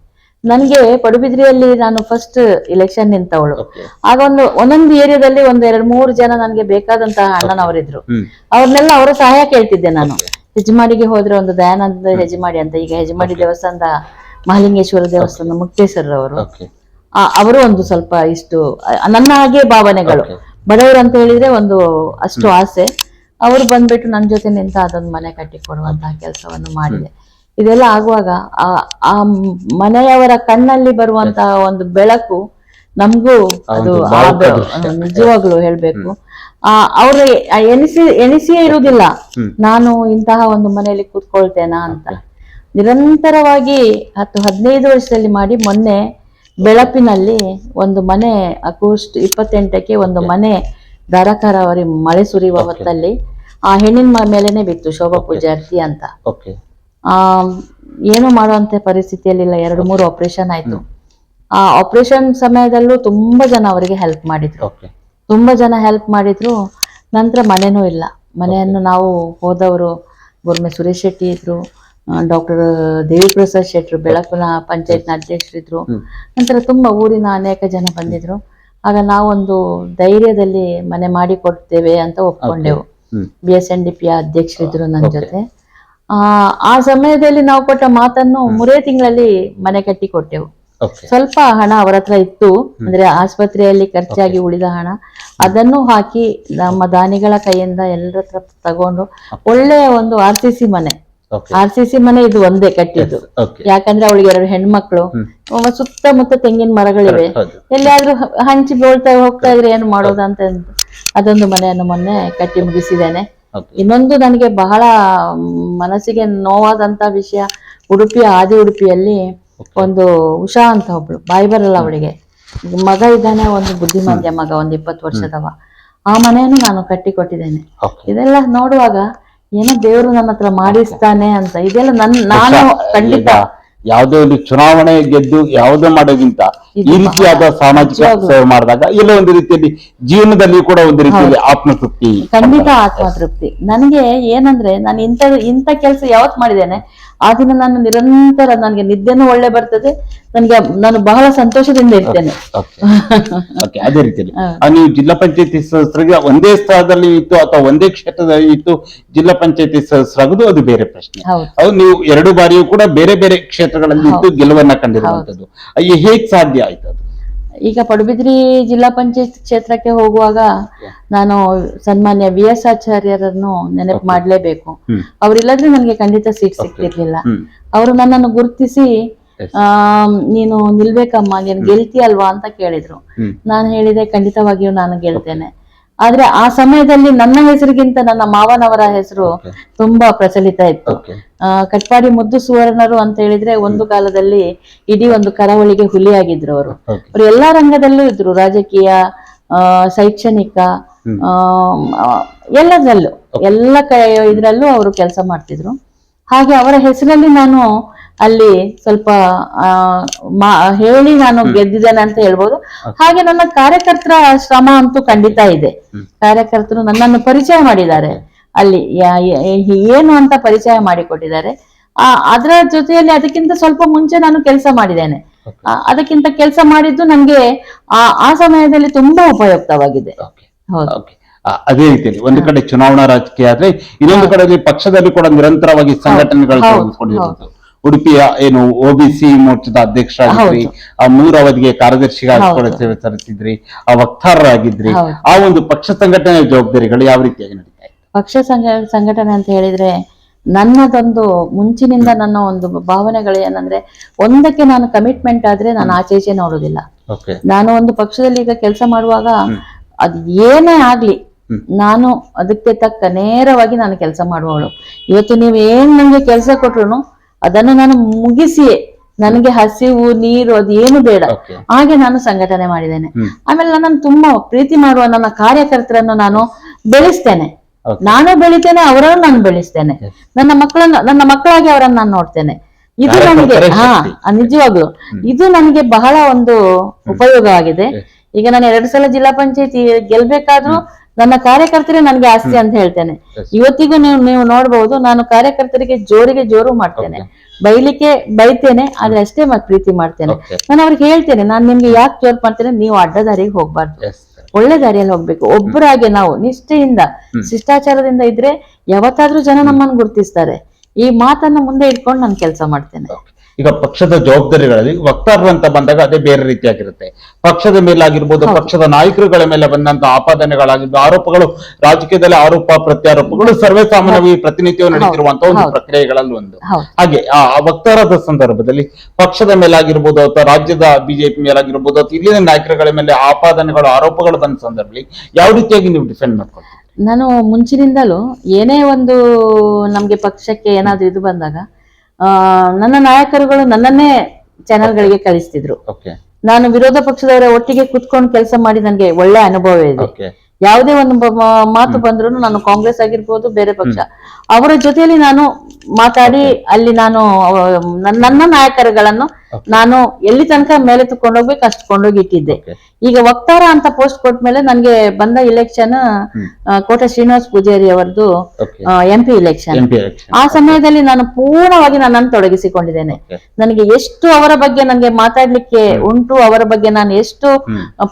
ನನ್ಗೆ ಪಡುಬಿದ್ರಿಯಲ್ಲಿ ನಾನು ಫಸ್ಟ್ ಇಲೆಕ್ಷನ್ ನಿಂತವಳು. ಆಗ ಒಂದೊಂದು ಏರಿಯಾದಲ್ಲಿ 1-2-3 ಜನ ನನ್ಗೆ ಬೇಕಾದಂತಹ ಅಣ್ಣನವರಿದ್ರು. ಅವ್ರನ್ನೆಲ್ಲ ಅವರ ಸಹಾಯ ಕೇಳ್ತಿದ್ದೆ ನಾನು. ಹೆಜ್ಮಾಡಿಗೆ ಹೋದ್ರೆ ಒಂದು ದಯಾನಂದ ಹೆಜ್ಮಾಡಿ ಅಂತ, ಈಗ ಹೆಜ್ಮಾಡಿ ದೇವಸ್ಥಾನದ ಮಹಾಲಿಂಗೇಶ್ವರ ದೇವಸ್ಥಾನದ ಮುಕ್ತೇಶ್ವರರವರು, ಅವರು ಒಂದು ಸ್ವಲ್ಪ ಇಷ್ಟು ನನ್ನ ಹಾಗೆ ಭಾವನೆಗಳು, ಬಡವರು ಅಂತ ಹೇಳಿದ್ರೆ ಒಂದು ಅಷ್ಟು ಆಸೆ. ಅವರು ಬಂದ್ಬಿಟ್ಟು ನನ್ನ ಜೊತೆ ನಿಂತ ಅದೊಂದು ಮನೆ ಕಟ್ಟಿ ಕೊಡುವಂತಹ ಕೆಲಸವನ್ನು ಮಾಡಿದೆ. ಇದೆಲ್ಲ ಆಗುವಾಗ ಆ ಮನೆಯವರ ಕಣ್ಣಲ್ಲಿ ಬರುವಂತಹ ಒಂದು ಬೆಳಕು ನಮಗೂ ಅದು ನಿಜವಾಗ್ಲು ಹೇಳ್ಬೇಕು. ಅವ್ರು ಎಣಿಸಿಯೇ ಇರುವುದಿಲ್ಲ ನಾನು ಇಂತಹ ಒಂದು ಮನೆಯಲ್ಲಿ ಕೂತ್ಕೊಳ್ತೇನಾ ಅಂತ. ನಿರಂತರವಾಗಿ 10-15 ವರ್ಷದಲ್ಲಿ ಮಾಡಿ ಮೊನ್ನೆ ಬೆಳಪಿನಲ್ಲಿ ಒಂದು ಮನೆ ಆಗಸ್ಟ್ 28ಕ್ಕೆ ಒಂದು ಮನೆ ಧಾರಾಕಾರವರಿ ಮಳೆ ಸುರಿಯುವ ಹೊತ್ತಲ್ಲಿ ಆ ಹೆಣ್ಣಿನ ಮೇಲೆನೆ ಬಿತ್ತು, ಶೋಭಾ ಪೂಜಾರ್ತಿ ಅಂತ. ಏನು ಮಾಡುವಂತ ಪರಿಸ್ಥಿತಿಯಲ್ಲಿಲ್ಲ. 2-3 ಆಪರೇಷನ್ ಆಯ್ತು. ಆ ಆಪರೇಷನ್ ಸಮಯದಲ್ಲೂ ತುಂಬಾ ಜನ ಅವರಿಗೆ ಹೆಲ್ಪ್ ಮಾಡಿದ್ರು. ನಂತರ ಮನೆನೂ ಇಲ್ಲ. ಮನೆಯನ್ನು ನಾವು ಹೋದವರು ಗೋರ್ಮೆ ಸುರೇಶ್ ಶೆಟ್ಟಿ ಇದ್ರು, ಡಾಕ್ಟರ್ ದೇವಿ ಪ್ರಸಾದ್ ಶೆಟ್ರು, ಬೆಳಕುನ ಪಂಚಾಯತ್ನ ಅಧ್ಯಕ್ಷರಿದ್ರು. ನಂತರ ತುಂಬಾ ಊರಿನ ಅನೇಕ ಜನ ಬಂದಿದ್ರು. ಆಗ ನಾವೊಂದು ಧೈರ್ಯದಲ್ಲಿ ಮನೆ ಮಾಡಿ ಕೊಡ್ತೇವೆ ಅಂತ ಒಪ್ಕೊಂಡೆವು. BSNDP ಅಧ್ಯಕ್ಷರಿದ್ರು ನನ್ನ ಜೊತೆ. ಆ ಸಮಯದಲ್ಲಿ ನಾವು ಕೊಟ್ಟ ಮಾತನ್ನು 3 ತಿಂಗಳಲ್ಲಿ ಮನೆ ಕಟ್ಟಿ ಕೊಟ್ಟೆವು. ಸ್ವಲ್ಪ ಹಣ ಅವರ ಹತ್ರ ಇತ್ತು, ಅಂದ್ರೆ ಆಸ್ಪತ್ರೆಯಲ್ಲಿ ಖರ್ಚಾಗಿ ಉಳಿದ ಹಣ, ಅದನ್ನು ಹಾಕಿ ನಮ್ಮ ದಾನಿಗಳ ಕೈಯಿಂದ ಎಲ್ಲರ ಹತ್ರ ತಗೊಂಡು ಒಳ್ಳೆಯ ಒಂದು RCC ಮನೆ ಇದು ಒಂದೇ ಕಟ್ಟಿದ್ದು. ಯಾಕಂದ್ರೆ ಅವಳಿಗೆ 2 ಹೆಣ್ಮಕ್ಳು, ಸುತ್ತಮುತ್ತ ತೆಂಗಿನ ಮರಗಳಿವೆ, ಎಲ್ಲಿಯಾದ್ರೂ ಹಂಚಿ ಹೋಗ್ತಾ ಇದ್ರೆ ಏನು ಮಾಡೋದಂತ ಅದೊಂದು ಮನೆಯನ್ನು ಮೊನ್ನೆ ಕಟ್ಟಿ ಮುಗಿಸಿದ್ದೇನೆ. ಇನ್ನೊಂದು ನನಗೆ ಬಹಳ ಮನಸ್ಸಿಗೆ ನೋವಾದಂತ ವಿಷಯ, ಆದಿ ಉಡುಪಿಯಲ್ಲಿ ಒಂದು ಉಷಾ ಅಂತ ಒಬ್ಳು, ಬಾಯಿ ಬರಲ್ಲ ಅವಳಿಗೆ, ಮಗ ಇದ್ದಾನೆ, ಒಂದು ಬುದ್ಧಿಮಾಂದ್ಯ ಮಗ, ಒಂದು 20 ವರ್ಷದವ. ಆ ಮನೆಯನ್ನು ನಾನು ಕಟ್ಟಿ ಕೊಟ್ಟಿದ್ದೇನೆ. ಇದೆಲ್ಲ ನೋಡುವಾಗ ಏನೋ ದೇವರು ನನ್ನ ಹತ್ರ ಮಾಡಿಸ್ತಾನೆ ಅಂತ. ಇದೆಲ್ಲ ನಾನು ಖಂಡಿತ ಯಾವುದೋ ಒಂದು ಚುನಾವಣೆ ಗೆದ್ದು ಯಾವುದೋ ಮಾಡೋಕ್ಕಿಂತ ಈ ರೀತಿಯಾದ ಸಾಮಾಜಿಕ ಸೇವೆ ಮಾಡಿದಾಗ ಎಲ್ಲ ಒಂದು ರೀತಿಯಲ್ಲಿ ಜೀವನದಲ್ಲಿ ಕೂಡ ಒಂದು ರೀತಿಯಲ್ಲಿ ಆತ್ಮತೃಪ್ತಿ, ಖಂಡಿತ ಆತ್ಮತೃಪ್ತಿ. ನನಗೆ ಏನಂದ್ರೆ ನಾನು ಇಂಥ ಕೆಲಸ ಯಾವತ್ ಮಾಡಿದ್ದೇನೆ ಆ ದಿನ ನಾನು ನಿರಂತರ, ನನಗೆ ನಿದ್ದೆನೂ ಒಳ್ಳೆ ಬರ್ತದೆ, ನಾನು ಬಹಳ ಸಂತೋಷದಿಂದ ಇರ್ತೇನೆ. ಅದೇ ರೀತಿಯಲ್ಲಿ ನೀವು ಜಿಲ್ಲಾ ಪಂಚಾಯತಿ ಸದಸ್ಯರಿಗೆ ಒಂದೇ ಸ್ಥಳದಲ್ಲಿ ಇತ್ತು ಅಥವಾ ಒಂದೇ ಕ್ಷೇತ್ರದಲ್ಲಿ ಇತ್ತು ಜಿಲ್ಲಾ ಪಂಚಾಯತಿ ಸದಸ್ಯರಾಗುದು ಅದು ಬೇರೆ ಪ್ರಶ್ನೆ. ಅದು ನೀವು 2 ಬಾರಿಯೂ ಕೂಡ ಬೇರೆ ಬೇರೆ ಕ್ಷೇತ್ರಗಳಲ್ಲಿ ಇದ್ದು ಗೆಲುವನ್ನ ಕಂಡಿರುವಂತದ್ದು. ಹೇಗ್ ಸಾಧ್ಯ ಆಯ್ತು ಅದು? ಈಗ ಪಡುಬಿದ್ರಿ ಜಿಲ್ಲಾ ಪಂಚಾಯತ್ ಕ್ಷೇತ್ರಕ್ಕೆ ಹೋಗುವಾಗ ನಾನು ಸನ್ಮಾನ್ಯ VS ಆಚಾರ್ಯರನ್ನು ನೆನಪು ಮಾಡ್ಲೇಬೇಕು. ಅವರಿಲ್ಲದ್ರೆ ನನಗೆ ಖಂಡಿತ ಸೀಟ್ ಸಿಕ್ತಿರ್ಲಿಲ್ಲ. ಅವರು ನನ್ನನ್ನು ಗುರುತಿಸಿ ನೀನು ನಿಲ್ಬೇಕಮ್ಮ, ನೀನು ಗೆಲ್ತೀಯಲ್ವಾ ಅಂತ ಕೇಳಿದ್ರು. ನಾನು ಹೇಳಿದೆ ಖಂಡಿತವಾಗಿಯೂ ನಾನು ಗೆಲ್ತೇನೆ. ಆದ್ರೆ ಆ ಸಮಯದಲ್ಲಿ ನನ್ನ ಹೆಸರಿಗಿಂತ ನನ್ನ ಮಾವನವರ ಹೆಸರು ತುಂಬಾ ಪ್ರಚಲಿತ ಇತ್ತು. ಕಟ್ಪಾಡಿ ಮುದ್ದು ಸುವರ್ಣರು ಅಂತ ಹೇಳಿದ್ರೆ ಒಂದು ಕಾಲದಲ್ಲಿ ಇಡೀ ಒಂದು ಕರಾವಳಿಗೆ ಹುಲಿಯಾಗಿದ್ರು ಅವರು. ಎಲ್ಲಾ ರಂಗದಲ್ಲೂ ಇದ್ರು, ರಾಜಕೀಯ, ಶೈಕ್ಷಣಿಕ, ಎಲ್ಲದರಲ್ಲೂ ಎಲ್ಲ ಇದ್ರಲ್ಲೂ ಅವರು ಕೆಲಸ ಮಾಡ್ತಿದ್ರು. ಹಾಗೆ ಅವರ ಹೆಸರಲ್ಲಿ ನಾನು ಅಲ್ಲಿ ಸ್ವಲ್ಪ ಹೇಳಿ ನಾನು ಗೆದ್ದಿದ್ದೇನೆ ಅಂತ ಹೇಳ್ಬೋದು. ಹಾಗೆ ನನ್ನ ಕಾರ್ಯಕರ್ತರ ಶ್ರಮ ಅಂತೂ ಖಂಡಿತ ಇದೆ. ಕಾರ್ಯಕರ್ತರು ನನ್ನನ್ನು ಪರಿಚಯ ಮಾಡಿದ್ದಾರೆ, ಅಲ್ಲಿ ಏನು ಅಂತ ಪರಿಚಯ ಮಾಡಿಕೊಟ್ಟಿದ್ದಾರೆ. ಅದರ ಜೊತೆಯಲ್ಲಿ ಅದಕ್ಕಿಂತ ಸ್ವಲ್ಪ ಮುಂಚೆ ನಾನು ಕೆಲಸ ಮಾಡಿದ್ದೇನೆ. ಅದಕ್ಕಿಂತ ಕೆಲಸ ಮಾಡಿದ್ದು ನನ್ಗೆ ಆ ಸಮಯದಲ್ಲಿ ತುಂಬಾ ಉಪಯುಕ್ತವಾಗಿದೆ. ಹೌದು. ಅದೇ ರೀತಿಯಲ್ಲಿ ಒಂದು ಕಡೆ ಚುನಾವಣಾ ರಾಜಕೀಯ ಆದ್ರೆ ಇನ್ನೊಂದು ಕಡೆ ಪಕ್ಷದಲ್ಲಿ ಕೂಡ ನಿರಂತರವಾಗಿ ಸಂಘಟನೆಗಳು ತೊಡಗಿಸಿಕೊಂಡಿರೋದು. ಉಡುಪಿಯ ಏನು OBC ಮೋರ್ಚಾದ ಅಧ್ಯಕ್ಷರಾಗಿದ್ರಿ, ಆ 3 ಅವಧಿಗೆ ಕಾರ್ಯದರ್ಶಿಯಾಗಿ ಕೂಡ ಸೇವೆ ಸಲ್ಲಿಸಿದ್ರಿ, ಆ ವಕ್ತಾರರಾಗಿದ್ರಿ. ಆ ಒಂದು ಪಕ್ಷ ಸಂಘಟನೆ ಜವಾಬ್ದಾರಿಗಳು ಯಾವ ರೀತಿಯಾಗಿ ನಡೀತಾ ಇದೆ? ಪಕ್ಷ ಸಂಘಟನೆ ಅಂತ ಹೇಳಿದ್ರೆ ನನ್ನದೊಂದು ಮುಂಚಿನಿಂದ ನನ್ನ ಒಂದು ಭಾವನೆಗಳು ಏನಂದ್ರೆ, ಒಂದಕ್ಕೆ ನಾನು ಕಮಿಟ್ಮೆಂಟ್ ಆದ್ರೆ ನಾನು ಆಚೆ ನೋಡುದಿಲ್ಲ. ನಾನು ಒಂದು ಪಕ್ಷದಲ್ಲಿ ಈಗ ಕೆಲಸ ಮಾಡುವಾಗ ಅದು ಏನೇ ಆಗ್ಲಿ ನಾನು ಅದಕ್ಕೆ ತಕ್ಕ ನೇರವಾಗಿ ನಾನು ಕೆಲಸ ಮಾಡುವವಳು. ಇವತ್ತು ನೀವು ಏನ್ ನಂಗೆ ಕೆಲಸ ಕೊಟ್ರು ಅದನ್ನು ನಾನು ಮುಗಿಸಿಯೇ ನನಗೆ ಹಸಿವು ನೀರು ಅದು ಏನು ಬೇಡ, Okay. ಹಾಗೆ ನಾನು ಸಂಘಟನೆ ಮಾಡಿದ್ದೇನೆ. ಆಮೇಲೆ ನನ್ನನ್ನು ತುಂಬಾ ಪ್ರೀತಿ ಮಾಡುವ ನನ್ನ ಕಾರ್ಯಕರ್ತರನ್ನು ನಾನು ಬೆಳೆಸ್ತೇನೆ. Okay. ನಾನು ಬೆಳಿತೇನೆ, ಅವರನ್ನು ನಾನು ಬೆಳೆಸ್ತೇನೆ. ನನ್ನ ಮಕ್ಕಳಾಗಿ ಅವರನ್ನು ನಾನು ನೋಡ್ತೇನೆ. ಇದು ನನಗೆ ನಿಜವಾಗ್ಲು ಇದು ನನಗೆ ಬಹಳ ಒಂದು ಉಪಯೋಗವಾಗಿದೆ. ಈಗ ನಾನು 2 ಸಲ ಜಿಲ್ಲಾ ಪಂಚಾಯತಿ ಗೆಲ್ಬೇಕಾದ್ರೂ ನನ್ನ ಕಾರ್ಯಕರ್ತರೇ ನನಗೆ ಆಸ್ತಿ ಅಂತ ಹೇಳ್ತೇನೆ. ಇವತ್ತಿಗೂ ನೀವು ನೋಡ್ಬಹುದು, ನಾನು ಕಾರ್ಯಕರ್ತರಿಗೆ ಜೋರಿಗೆ ಜೋರು ಮಾಡ್ತೇನೆ, ಬೈಲಿಕ್ಕೆ ಬೈತೇನೆ, ಆದ್ರೆ ಅಷ್ಟೇ ಪ್ರೀತಿ ಮಾಡ್ತೇನೆ. ನಾನು ಅವ್ರಿಗೆ ಹೇಳ್ತೇನೆ, ನಾನು ನಿಮ್ಗೆ ಯಾಕೆ ಜೋರ್ ಮಾಡ್ತೇನೆ, ನೀವು ಅಡ್ಡ ದಾರಿಗೆ ಹೋಗ್ಬಾರ್ದು, ಒಳ್ಳೆ ದಾರಿಯಲ್ಲಿ ಹೋಗ್ಬೇಕು. ಒಬ್ಬರಾಗೆ ನಾವು ನಿಷ್ಠೆಯಿಂದ ಶಿಷ್ಟಾಚಾರದಿಂದ ಇದ್ರೆ ಯಾವತ್ತಾದ್ರೂ ಜನ ನಮ್ಮನ್ನು ಗುರುತಿಸ್ತಾರೆ. ಈ ಮಾತನ್ನ ಮುಂದೆ ಇಟ್ಕೊಂಡು ನಾನು ಕೆಲಸ ಮಾಡ್ತೇನೆ. ಈಗ ಪಕ್ಷದ ಜವಾಬ್ದಾರಿಗಳಲ್ಲಿ ವಕ್ತಾರರು ಅಂತ ಬಂದಾಗ ಅದೇ ಬೇರೆ ರೀತಿಯಾಗಿರುತ್ತೆ. ಪಕ್ಷದ ಮೇಲಾಗಿರ್ಬೋದು, ಪಕ್ಷದ ನಾಯಕರುಗಳ ಮೇಲೆ ಬಂದಂತ ಆಪಾದನೆಗಳಾಗಿದ್ದು, ಆರೋಪಗಳು, ರಾಜಕೀಯದಲ್ಲಿ ಆರೋಪ ಪ್ರತ್ಯಾರೋಪಗಳು ಸರ್ವೇ ಸಾಮಾನ್ಯವಾಗಿ ಪ್ರತಿನಿತ್ಯವೂ ನಡೀತಿರುವಂತಹ ಒಂದು ಪ್ರಕ್ರಿಯೆಗಳಲ್ಲಿ ಒಂದು. ಹಾಗೆ ಆ ವಕ್ತಾರದ ಸಂದರ್ಭದಲ್ಲಿ ಪಕ್ಷದ ಮೇಲಾಗಿರ್ಬೋದು ಅಥವಾ ರಾಜ್ಯದ ಬಿಜೆಪಿ ಮೇಲಾಗಿರ್ಬೋದು ಅಥವಾ ಇಲ್ಲಿನ ನಾಯಕರುಗಳ ಮೇಲೆ ಆಪಾದನೆಗಳು, ಆರೋಪಗಳು ಬಂದ ಸಂದರ್ಭದಲ್ಲಿ ಯಾವ ರೀತಿಯಾಗಿ ನೀವು ಡಿಫೆಂಡ್ ಮಾಡ್ಕೊಳ್ತೀವಿ? ನಾನು ಮುಂಚಿನಿಂದಲೂ ಏನೇ ಒಂದು ನಮ್ಗೆ ಪಕ್ಷಕ್ಕೆ ಏನಾದ್ರೂ ಇದು ಬಂದಾಗ ನನ್ನ ನಾಯಕರುಗಳು ನನ್ನನ್ನೇ ಚಾನೆಲ್ಗಳಿಗೆ ಕಳಿಸ್ತಿದ್ರು. ನಾನು ವಿರೋಧ ಪಕ್ಷದವರ ಒಟ್ಟಿಗೆ ಕುತ್ಕೊಂಡು ಕೆಲಸ ಮಾಡಿ ನನಗೆ ಒಳ್ಳೆ ಅನುಭವ ಇದೆ. ಯಾವುದೇ ಒಂದು ಮಾತು ಬಂದ್ರು ನಾನು ಕಾಂಗ್ರೆಸ್ ಆಗಿರ್ಬೋದು, ಬೇರೆ ಪಕ್ಷ, ಅವರ ಜೊತೆಯಲ್ಲಿ ನಾನು ಮಾತಾಡಿ ಅಲ್ಲಿ ನಾನು ನನ್ನ ನಾಯಕರುಗಳನ್ನು ನಾನು ಎಲ್ಲಿ ತನಕ ಮೇಲೆ ತಕೊಂಡೋಗ್ಬೇಕು ಅಷ್ಟು ಕೊಂಡೋಗಿ ಇಟ್ಟಿದ್ದೆ. ಈಗ ವಕ್ತಾರ ಅಂತ ಪೋಸ್ಟ್ ಕೊಟ್ಮೇಲೆ ನನ್ಗೆ ಬಂದ ಇಲೆಕ್ಷನ್ ಕೋಟೆ ಶ್ರೀನಿವಾಸ್ ಪೂಜಾರಿ ಅವರದ್ದು MP ಇಲೆಕ್ಷನ್. ಆ ಸಮಯದಲ್ಲಿ ನಾನು ಪೂರ್ಣವಾಗಿ ನನ್ನನ್ನು ತೊಡಗಿಸಿಕೊಂಡಿದ್ದೇನೆ. ನನಗೆ ಎಷ್ಟು ಅವರ ಬಗ್ಗೆ ನನಗೆ ಮಾತಾಡ್ಲಿಕ್ಕೆ ಉಂಟು, ಅವರ ಬಗ್ಗೆ ನಾನು ಎಷ್ಟು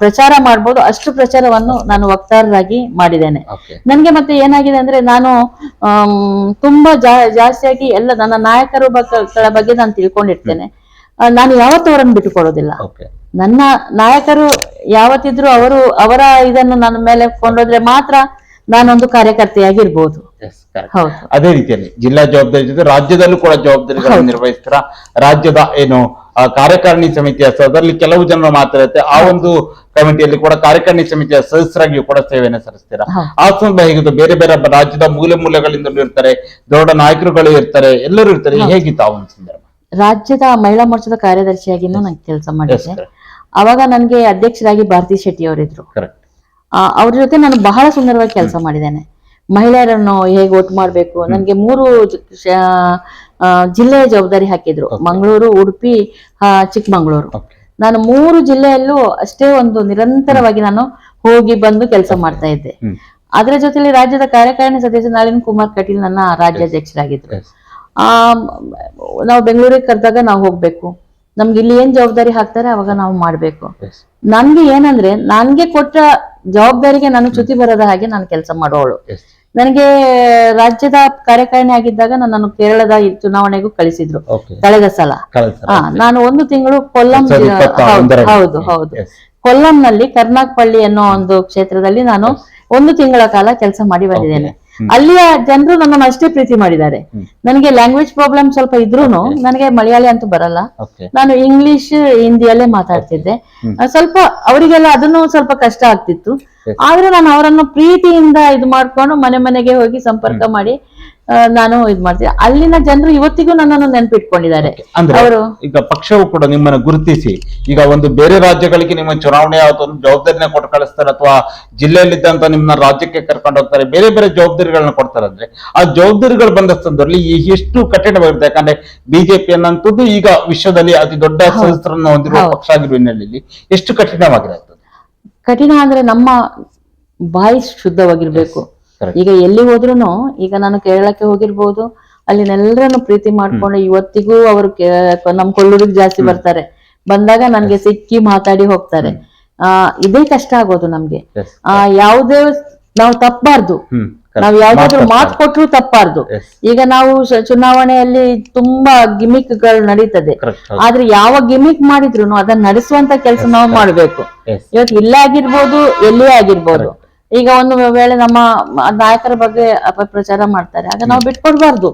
ಪ್ರಚಾರ ಮಾಡ್ಬೋದು ಅಷ್ಟು ಪ್ರಚಾರವನ್ನು ನಾನು ವಕ್ತಾರರಾಗಿ ಮಾಡಿದ್ದೇನೆ. ನನ್ಗೆ ಮತ್ತೆ ಏನಾಗಿದೆ ಅಂದ್ರೆ, ನಾನು ತುಂಬಾ ಜಾಸ್ತಿಯಾಗಿ ಎಲ್ಲ ನನ್ನ ನಾಯಕರ ಬಗ್ಗೆ ನಾನು ತಿಳ್ಕೊಂಡಿರ್ತೇನೆ. ನಾನು ಯಾವತ್ತೂ ಅವರನ್ನು ಬಿಟ್ಟು ಕೊಡೋದಿಲ್ಲ. ನನ್ನ ನಾಯಕರು ಯಾವತ್ತಿದ್ರು ಅವರ ಇದನ್ನು ನನ್ನ ಮೇಲೆ ಕೊಂಡೋದ್ರೆ ಮಾತ್ರ ನಾನೊಂದು ಕಾರ್ಯಕರ್ತೆಯಾಗಿರ್ಬೋದು. ಹೌದು. ಅದೇ ರೀತಿಯಲ್ಲಿ ಜಿಲ್ಲಾ ಜವಾಬ್ದಾರಿ ಜೊತೆ ರಾಜ್ಯದಲ್ಲೂ ಕೂಡ ಜವಾಬ್ದಾರಿಗಳನ್ನು ನಿರ್ವಹಿಸ್ತೀರಾ. ರಾಜ್ಯದ ಏನು ಕಾರ್ಯಕಾರಿಣಿ ಸಮಿತಿಯ ಅದರಲ್ಲಿ ಕೆಲವು ಜನರು ಮಾತ್ರ ಇರುತ್ತೆ. ಆ ಒಂದು ಕಮಿಟಿಯಲ್ಲಿ ಕೂಡ ಕಾರ್ಯಕಾರಿಣಿ ಸಮಿತಿಯ ಸದಸ್ಯರಾಗಿಯೂ ಕೂಡ ಸೇವೆಯನ್ನು ಸಲ್ಲಿಸ್ತೀರಾ. ಆ ಸಂದರ್ಭ ಹೇಗಿತ್ತು? ಬೇರೆ ಬೇರೆ ರಾಜ್ಯದ ಮೂಲೆಗಳಿಂದಲೂ ಇರ್ತಾರೆ, ದೊಡ್ಡ ನಾಯಕರುಗಳು ಇರ್ತಾರೆ, ಎಲ್ಲರೂ ಇರ್ತಾರೆ. ಹೇಗಿತ್ತು ಆ ಒಂದು ಸಂದರ್ಭ? ರಾಜ್ಯದ ಮಹಿಳಾ ಮೋರ್ಚಾದ ಕಾರ್ಯದರ್ಶಿಯಾಗಿನೂ ನಂಗೆ ಕೆಲಸ ಮಾಡಿದ್ದೆ. ಅವಾಗ ನನ್ಗೆ ಅಧ್ಯಕ್ಷರಾಗಿ ಭಾರತಿ ಶೆಟ್ಟಿ ಅವರಿದ್ರು. ಅವ್ರ ಜೊತೆ ನಾನು ಬಹಳ ಸುಂದರವಾಗಿ ಕೆಲಸ ಮಾಡಿದ್ದೇನೆ. ಮಹಿಳೆಯರನ್ನು ಹೇಗೆ ಒಟ್ಟು ಮಾಡ್ಬೇಕು, ನನ್ಗೆ 3 ಜಿಲ್ಲೆಯ ಜವಾಬ್ದಾರಿ ಹಾಕಿದ್ರು, ಮಂಗಳೂರು, ಉಡುಪಿ, ಚಿಕ್ಕಮಂಗ್ಳೂರು. ನಾನು 3 ಜಿಲ್ಲೆಯಲ್ಲೂ ಅಷ್ಟೇ ಒಂದು ನಿರಂತರವಾಗಿ ನಾನು ಹೋಗಿ ಬಂದು ಕೆಲಸ ಮಾಡ್ತಾ ಇದ್ದೆ. ಅದರ ಜೊತೆಲಿ ರಾಜ್ಯದ ಕಾರ್ಯಕಾರಿಣಿ ಸದಸ್ಯ ನಳಿನ್ ಕುಮಾರ್ ಕಟೀಲ್ ನನ್ನ ರಾಜ್ಯಾಧ್ಯಕ್ಷರಾಗಿದ್ರು. ನಾವು ಬೆಂಗಳೂರಿಗೆ ಕರೆದಾಗ ನಾವು ಹೋಗ್ಬೇಕು, ನಮ್ಗೆ ಇಲ್ಲಿ ಏನ್ ಜವಾಬ್ದಾರಿ ಹಾಕ್ತಾರೆ ಅವಾಗ ನಾವು ಮಾಡ್ಬೇಕು. ನನ್ಗೆ ಏನಂದ್ರೆ, ನನ್ಗೆ ಕೊಟ್ಟ ಜವಾಬ್ದಾರಿಗೆ ನಾನು ಚ್ಯುತಿ ಬರದ ಹಾಗೆ ನಾನು ಕೆಲಸ ಮಾಡೋಳು. ನನಗೆ ರಾಜ್ಯದ ಕಾರ್ಯಕಾರಿಣಿ ಆಗಿದ್ದಾಗ ನನ್ನನ್ನು ಕೇರಳದ ಚುನಾವಣೆಗೂ ಕಳಿಸಿದ್ರು ಕಳೆದ ಸಲ. ನಾನು 1 ತಿಂಗಳು ಕೊಲ್ಲಂ, ಹೌದು ಕೊಲ್ಲಂನಲ್ಲಿ ಕರ್ನಾಕ್ಪಳ್ಳಿ ಅನ್ನೋ ಒಂದು ಕ್ಷೇತ್ರದಲ್ಲಿ ನಾನು 1 ತಿಂಗಳ ಕಾಲ ಕೆಲಸ ಮಾಡಿ ಬಂದಿದ್ದೇನೆ. ಅಲ್ಲಿಯ ಜನರು ನನ್ನನ್ನು ಅಷ್ಟೇ ಪ್ರೀತಿ ಮಾಡಿದ್ದಾರೆ. ನನಗೆ ಲ್ಯಾಂಗ್ವೇಜ್ ಪ್ರಾಬ್ಲಮ್ ಸ್ವಲ್ಪ ಇದ್ರೂನು ನನಗೆ ಮಲಯಾಳಿ ಅಂತೂ ಬರಲ್ಲ, ನಾನು ಇಂಗ್ಲಿಷ್ ಹಿಂದಿಯಲ್ಲೇ ಮಾತಾಡ್ತಿದ್ದೆ. ಸ್ವಲ್ಪ ಅವರಿಗೆಲ್ಲ ಅದನ್ನು ಸ್ವಲ್ಪ ಕಷ್ಟ ಆಗ್ತಿತ್ತು. ಆದ್ರೆ ನಾನು ಅವರನ್ನು ಪ್ರೀತಿಯಿಂದ ಇದು ಮಾಡ್ಕೊಂಡು ಮನೆಗೆ ಹೋಗಿ ಸಂಪರ್ಕ ಮಾಡಿ ನಾನು ಇದ್ ಮಾಡ್ತೀನಿ. ಅಲ್ಲಿನ ಜನರು ಇವತ್ತಿಗೂ ನನ್ನನ್ನು ನೆನಪಿಟ್ಕೊಂಡಿದ್ದಾರೆ. ಅವರು ಈಗ ಪಕ್ಷವು ಕೂಡ ನಿಮ್ಮನ್ನು ಗುರುತಿಸಿ ಈಗ ಒಂದು ಬೇರೆ ರಾಜ್ಯಗಳಿಗೆ ನಿಮ್ಮ ಚುನಾವಣೆ ಒಂದು ಜವಾಬ್ದಾರಿನ ಕೊಟ್ಟು ಕಳಿಸ್ತಾರೆ, ಅಥವಾ ಜಿಲ್ಲೆಯಲ್ಲಿದ್ದಂತ ನಿಮ್ಮನ್ನ ರಾಜ್ಯಕ್ಕೆ ಕರ್ಕೊಂಡು ಹೋಗ್ತಾರೆ, ಬೇರೆ ಬೇರೆ ಜವಾಬ್ದಾರಿಗಳನ್ನ ಕೊಡ್ತಾರೆ. ಅಂದ್ರೆ ಆ ಜವಾಬ್ದಾರಿಗಳು ಬಂದ ಸಂದರ್ಭದಲ್ಲಿ ಎಷ್ಟು ಕಠಿಣವಾಗಿರುತ್ತೆ. ಯಾಕಂದ್ರೆ ಬಿಜೆಪಿ ಅನ್ನಂಥದ್ದು ಈಗ ವಿಶ್ವದಲ್ಲಿ ಅತಿ ದೊಡ್ಡ ಸದಸ್ಯರನ್ನು ಹೊಂದಿರುವ ಪಕ್ಷ ಆಗಿರುವ ಹಿನ್ನೆಲೆಯಲ್ಲಿ ಎಷ್ಟು ಕಠಿಣವಾಗಿರುತ್ತೆ? ಕಠಿಣ ಅಂದ್ರೆ ನಮ್ಮ ಬಾಯಿ ಶುದ್ಧವಾಗಿರ್ಬೇಕು. ಈಗ ಎಲ್ಲಿ ಹೋದ್ರುನು, ಈಗ ನಾನು ಕೇರಳಕ್ಕೆ ಹೋಗಿರ್ಬೋದು, ಅಲ್ಲಿನೆಲ್ಲರನ್ನು ಪ್ರೀತಿ ಮಾಡ್ಕೊಂಡು ಇವತ್ತಿಗೂ ಅವರು ನಮ್ ಕೊಲ್ಲೂರಿಗೆ ಜಾಸ್ತಿ ಬರ್ತಾರೆ. ಬಂದಾಗ ನನ್ಗೆ ಸಿಕ್ಕಿ ಮಾತಾಡಿ ಹೋಗ್ತಾರೆ. ಇದೇ ಕಷ್ಟ ಆಗೋದು ನಮ್ಗೆ. ಯಾವುದೇ ನಾವು ತಪ್ಪಬಾರ್ದು, ನಾವ್ ಯಾವ್ದಾದ್ರು ಮಾತು ಕೊಟ್ರು ತಪ್ಪಾರ್ದು. ಈಗ ನಾವು ಚುನಾವಣೆಯಲ್ಲಿ ತುಂಬಾ ಗಿಮಿಕ್ಗಳು ನಡೀತದೆ, ಆದ್ರೆ ಯಾವ ಗಿಮಿಕ್ ಮಾಡಿದ್ರು ಅದನ್ನ ನಡೆಸುವಂತ ಕೆಲಸ ನಾವು ಮಾಡ್ಬೇಕು. ಇವತ್ತು ಇಲ್ಲೇ ಆಗಿರ್ಬೋದು, ಎಲ್ಲಿಯೇ ಆಗಿರ್ಬೋದು. ಈಗ ಒಂದು ವೇಳೆ ನಮ್ಮ ನಾಯಕರ ಬಗ್ಗೆ ಅಪಪ್ರಚಾರ ಮಾಡ್ತಾರೆ, ಆಗ ನಾವು ಬಿಟ್ಕೊಡ್ಬಾರ್ದು.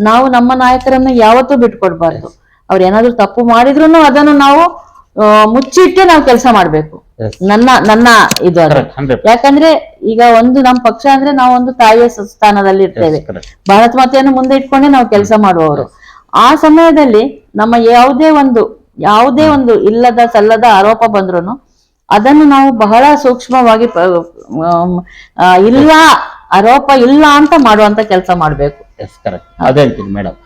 ನಾವು ನಮ್ಮ ನಾಯಕರನ್ನ ಯಾವತ್ತೂ ಬಿಟ್ಕೊಡ್ಬಾರ್ದು. ಅವ್ರು ಏನಾದ್ರು ತಪ್ಪು ಮಾಡಿದ್ರು ಅದನ್ನು ನಾವು ಮುಚ್ಚಿಟ್ಟೆ ನಾವು ಕೆಲಸ ಮಾಡ್ಬೇಕು. ನನ್ನ ಇದು ಅದು. ಯಾಕಂದ್ರೆ ಈಗ ಒಂದು ನಮ್ ಪಕ್ಷ ಅಂದ್ರೆ ನಾವು ಒಂದು ತಾಯಿಯ ಸ್ಥಾನದಲ್ಲಿ ಇರ್ತೇವೆ. ಭಾರತ ಮಾತೆಯನ್ನು ಮುಂದೆ ಇಟ್ಕೊಂಡೆ ನಾವು ಕೆಲಸ ಮಾಡುವವರು. ಆ ಸಮಯದಲ್ಲಿ ನಮ್ಮ ಯಾವುದೇ ಒಂದು ಇಲ್ಲದ ಸಲ್ಲದ ಆರೋಪ ಬಂದ್ರು ಅದನ್ನು ನಾವು ಬಹಳ ಸೂಕ್ಷ್ಮವಾಗಿ ಇಲ್ಲ ಆರೋಪ ಇಲ್ಲ ಅಂತ ಮಾಡುವಂತ ಕೆಲಸ ಮಾಡ್ಬೇಕು. ಎಸ್ ಕರೆಕ್ಟ್, ಅದೇ ಹೇಳ್ತೀನಿ ಮೇಡಮ್.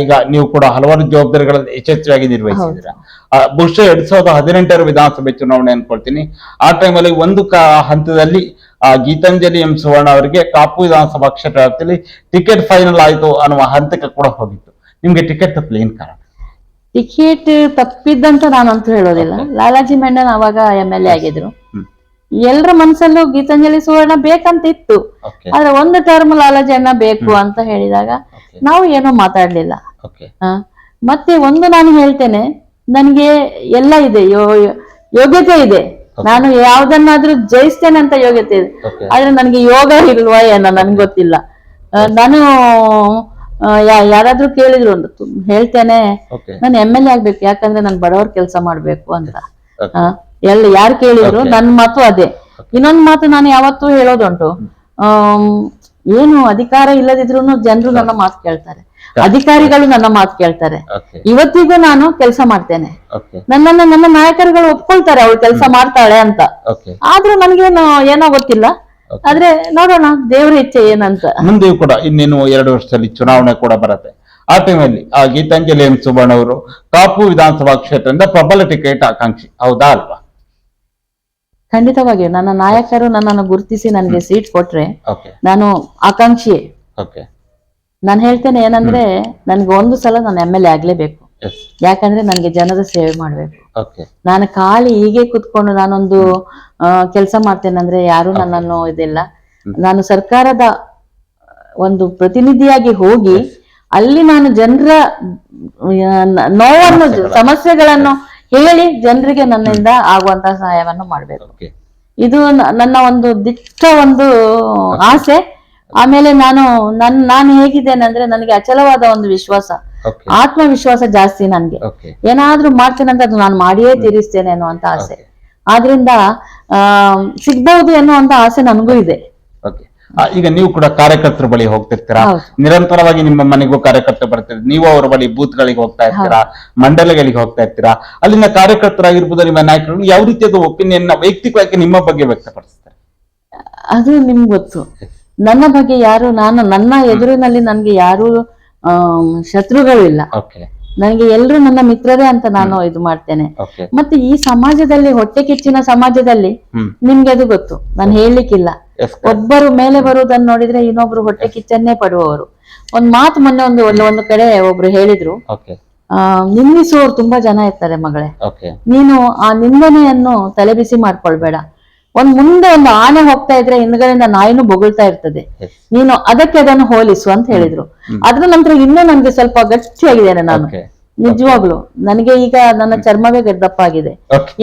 ಈಗ ನೀವು ಕೂಡ ಹಲವಾರು ಜವಾಬ್ದಾರಿಗಳನ್ನು ಯಶಸ್ವಿಯಾಗಿ ನಿರ್ವಹಿಸಿದ್ದೀರಾ. ಬಹುಶಃ 2018 ವಿಧಾನಸಭೆ ಚುನಾವಣೆ ಅನ್ಕೊಳ್ತೀನಿ. ಆ ಟೈಮಲ್ಲಿ ಒಂದು ಹಂತದಲ್ಲಿ ಗೀತಾಂಜಲಿ ಎಂ ಸುವರ್ಣ ಅವರಿಗೆ ಕಾಪು ವಿಧಾನಸಭಾ ಕ್ಷೇತ್ರ ವ್ಯಾಪ್ತಿಯಲ್ಲಿ ಟಿಕೆಟ್ ಫೈನಲ್ ಆಯ್ತು ಅನ್ನುವ ಹಂತಕ್ಕೆ ಕೂಡ ಹೋಗಿತ್ತು. ನಿಮ್ಗೆ ಟಿಕೆಟ್ ತಪ್ಪಲಿ ಏನ್ ಕಾರಣ? ಟಿಕೆಟ್ ತಪ್ಪಿದ್ದಂತ ನಾನಂತೂ ಹೇಳೋದಿಲ್ಲ. ಲಾಲಾಜಿ ಮೆಂಡನ್ ಅವಾಗ MLA ಆಗಿದ್ರು. ಎಲ್ರ ಮನ್ಸಲ್ಲೂ ಗೀತಾಂಜಲಿ ಸುವರ್ಣ ಬೇಕಂತ ಇತ್ತು. ಆದ್ರೆ ಒಂದು ಟರ್ಮ್ ಲಾಲಾಜಿ ಅಣ್ಣ ಬೇಕು ಅಂತ ಹೇಳಿದಾಗ ನಾವು ಏನೋ ಮಾತಾಡ್ಲಿಲ್ಲ. ಮತ್ತೆ ಒಂದು ನಾನು ಹೇಳ್ತೇನೆ, ನನ್ಗೆ ಎಲ್ಲ ಇದೆ, ಯೋಗ್ಯತೆ ಇದೆ, ನಾನು ಯಾವ್ದನ್ನಾದ್ರೂ ಜಯಿಸ್ತೇನೆ ಅಂತ ಯೋಗ್ಯತೆ ಇದೆ. ಆದ್ರೆ ನನ್ಗೆ ಯೋಗ ಇಲ್ವಾ ಏನೋ ನನ್ಗೆ ಗೊತ್ತಿಲ್ಲ. ನಾನು ಯಾರಾದ್ರೂ ಕೇಳಿದ್ರು ಒಂದು ಹೇಳ್ತೇನೆ, ನಾನು MLA ಆಗ್ಬೇಕು, ಯಾಕಂದ್ರೆ ನಾನು ಬಡವರ್ ಕೆಲಸ ಮಾಡ್ಬೇಕು ಅಂತ. ಯಾರು ಕೇಳಿದ್ರು ನನ್ ಮಾತು ಅದೇ. ಇನ್ನೊಂದ್ ಮಾತು ನಾನು ಯಾವತ್ತೂ ಹೇಳೋದುಂಟು, ಏನು ಅಧಿಕಾರ ಇಲ್ಲದಿದ್ರು ಜನರು ನನ್ನ ಮಾತು ಕೇಳ್ತಾರೆ, ಅಧಿಕಾರಿಗಳು ನನ್ನ ಮಾತು ಕೇಳ್ತಾರೆ. ಇವತ್ತಿಗೂ ನಾನು ಕೆಲಸ ಮಾಡ್ತೇನೆ, ನನ್ನ ನಾಯಕರುಗಳು ಒಪ್ಕೊಳ್ತಾರೆ ಅವಳು ಕೆಲಸ ಮಾಡ್ತಾಳೆ ಅಂತ. ಆದ್ರೂ ನನ್ಗೇನು ಏನೋ ಗೊತ್ತಿಲ್ಲ. ಆದ್ರೆ ನೋಡೋಣ ದೇವ್ರ ಇಚ್ಛೆ ಏನಂತ. ಮುಂದೆಯೂ ಕೂಡ ಇನ್ನೇನು 2 ವರ್ಷದಲ್ಲಿ ಚುನಾವಣೆ ಕೂಡ ಬರುತ್ತೆ. ಆ ಟೈಮಲ್ಲಿ ಗೀತಾಂಜಲಿ ಎಂ ಸುವರ್ಣ ಅವರು ಕಾಪು ವಿಧಾನಸಭಾ ಕ್ಷೇತ್ರದಿಂದ ಪ್ರಬಲ ಟಿಕೆಟ್ ಆಕಾಂಕ್ಷಿ, ಹೌದಾ ಅಲ್ವಾ? ಖಂಡಿತವಾಗಿಯೂ ನನ್ನ ನಾಯಕರು ನನ್ನನ್ನು ಗುರುತಿಸಿ ನನಗೆ ಸೀಟ್ ಕೊಟ್ರೆ ನಾನು ಆಕಾಂಕ್ಷಿಯೇ. ನಾನು ಹೇಳ್ತೇನೆ ಏನಂದ್ರೆ, ನನ್ಗೆ ಒಂದು ಸಲ ನಾನು MLA ಆಗ್ಲೇಬೇಕು. ಯಾಕಂದ್ರೆ ನನ್ಗೆ ಜನರ ಸೇವೆ ಮಾಡ್ಬೇಕು. ನಾನು ಖಾಲಿ ಹೀಗೆ ಕುತ್ಕೊಂಡು ನಾನೊಂದು ಕೆಲಸ ಮಾಡ್ತೇನೆ ಅಂದ್ರೆ ಯಾರು ನನ್ನನ್ನು ಇದಿಲ್ಲ. ನಾನು ಸರ್ಕಾರದ ಒಂದು ಪ್ರತಿನಿಧಿಯಾಗಿ ಹೋಗಿ ಅಲ್ಲಿ ನಾನು ಜನರ ನೋವನ್ನು, ಸಮಸ್ಯೆಗಳನ್ನು ಹೇಳಿ ಜನರಿಗೆ ನನ್ನಿಂದ ಆಗುವಂತಹ ಸಹಾಯವನ್ನು ಮಾಡ್ಬೇಕು. ಇದು ನನ್ನ ಒಂದು ದಿಟ್ಟ ಒಂದು ಆಸೆ. ಆಮೇಲೆ ನಾನು ಹೇಗಿದ್ದೇನೆ ಅಂದ್ರೆ, ನನಗೆ ಅಚಲವಾದ ಒಂದು ವಿಶ್ವಾಸ, ಆತ್ಮವಿಶ್ವಾಸ ಜಾಸ್ತಿ. ನನ್ಗೆ ಏನಾದ್ರೂ ಮಾಡ್ತೇನೆ ಅಂತ ಅದು ನಾನು ಮಾಡಿಯೇ ತೀರಿಸ್ತೇನೆ ಅನ್ನುವಂತ ಆಸೆ. ಆದ್ರಿಂದ ಸಿಗ್ಬಹುದು ಎನ್ನುವಂತ ಆಸೆ ನನಗೂ ಇದೆ. ಈಗ ನೀವು ಕೂಡ ಕಾರ್ಯಕರ್ತರ ಬಳಿ ಹೋಗ್ತಿರ್ತೀರಾ, ನಿರಂತರವಾಗಿ ನಿಮ್ಮ ಮನೆಗೂ ಕಾರ್ಯಕರ್ತರು ಬರ್ತೀರಾ, ನೀವು ಅವರ ಬಳಿ ಬೂತ್ ಗಳಿಗೆ ಹೋಗ್ತಾ ಇರ್ತೀರಾ, ಮಂಡಲಗಳಿಗೆ ಹೋಗ್ತಾ ಇರ್ತೀರಾ. ಅಲ್ಲಿನ ಕಾರ್ಯಕರ್ತರಾಗಿರ್ಬೋದು, ನಿಮ್ಮ ನಾಯಕರು ಯಾವ ರೀತಿಯಾದ ಒಪಿನಿಯನ್ ವೈಯಕ್ತಿಕವಾಗಿ ನಿಮ್ಮ ಬಗ್ಗೆ ವ್ಯಕ್ತಪಡಿಸ್ತಾರೆ? ಅದು ನಿಮ್ಗೆ ಗೊತ್ತು. ನನ್ನ ಬಗ್ಗೆ ಯಾರು, ನನ್ನ ಎದುರಿನಲ್ಲಿ ನನ್ಗೆ ಯಾರು ಶತ್ರುಗಳು ಇಲ್ಲ. ನನಗೆ ಎಲ್ರು ನನ್ನ ಮಿತ್ರರೇ ಅಂತ ನಾನು ಇದು ಮಾಡ್ತೇನೆ. ಮತ್ತೆ ಈ ಸಮಾಜದಲ್ಲಿ, ಹೊಟ್ಟೆ ಕಿಚ್ಚಿನ ಸಮಾಜದಲ್ಲಿ ನಿಮ್ಗೆ ಅದು ಗೊತ್ತು, ನಾನು ಹೇಳಲಿಕ್ಕಿಲ್ಲ. ಒಬ್ಬರು ಮೇಲೆ ಬರುವುದನ್ನು ನೋಡಿದ್ರೆ ಇನ್ನೊಬ್ರು ಹೊಟ್ಟೆ ಕಿಚ್ಚನ್ನೇ ಪಡುವವರು. ಒಂದ್ ಮಾತು ಮೊನ್ನೆ ಒಂದು ಕಡೆ ಒಬ್ರು ಹೇಳಿದ್ರು, ನಿಂದಿಸುವವರು ತುಂಬಾ ಜನ ಇರ್ತಾರೆ ಮಗಳೇ, ನೀನು ಆ ನಿಂದನೆಯನ್ನು ತಲೆಬಿಸಿ ಮಾಡ್ಕೊಳ್ಬೇಡ. ಮುಂದೆ ಒಂದು ಆನೆ ಹೋಗ್ತಾ ಇದ್ರೆ ಹಿಂದ್ಗಡೆಯಿಂದ ನಾಯಿನೂ ಬೊಗಳ್ತಾ ಇರ್ತದೆ, ನೀನು ಅದಕ್ಕೆ ಅದನ್ನು ಹೋಲಿಸು ಅಂತ ಹೇಳಿದ್ರು. ಅದ್ರ ನಂತರ ಇನ್ನೂ ನನ್ಗೆ ಸ್ವಲ್ಪ ಗಟ್ಟಿಯಾಗಿದ್ದೇನೆ ನಾನು, ನಿಜವಾಗ್ಲು. ನನಗೆ ಈಗ ನನ್ನ ಚರ್ಮವೇ ಗದ್ದಪ್ಪ ಆಗಿದೆ.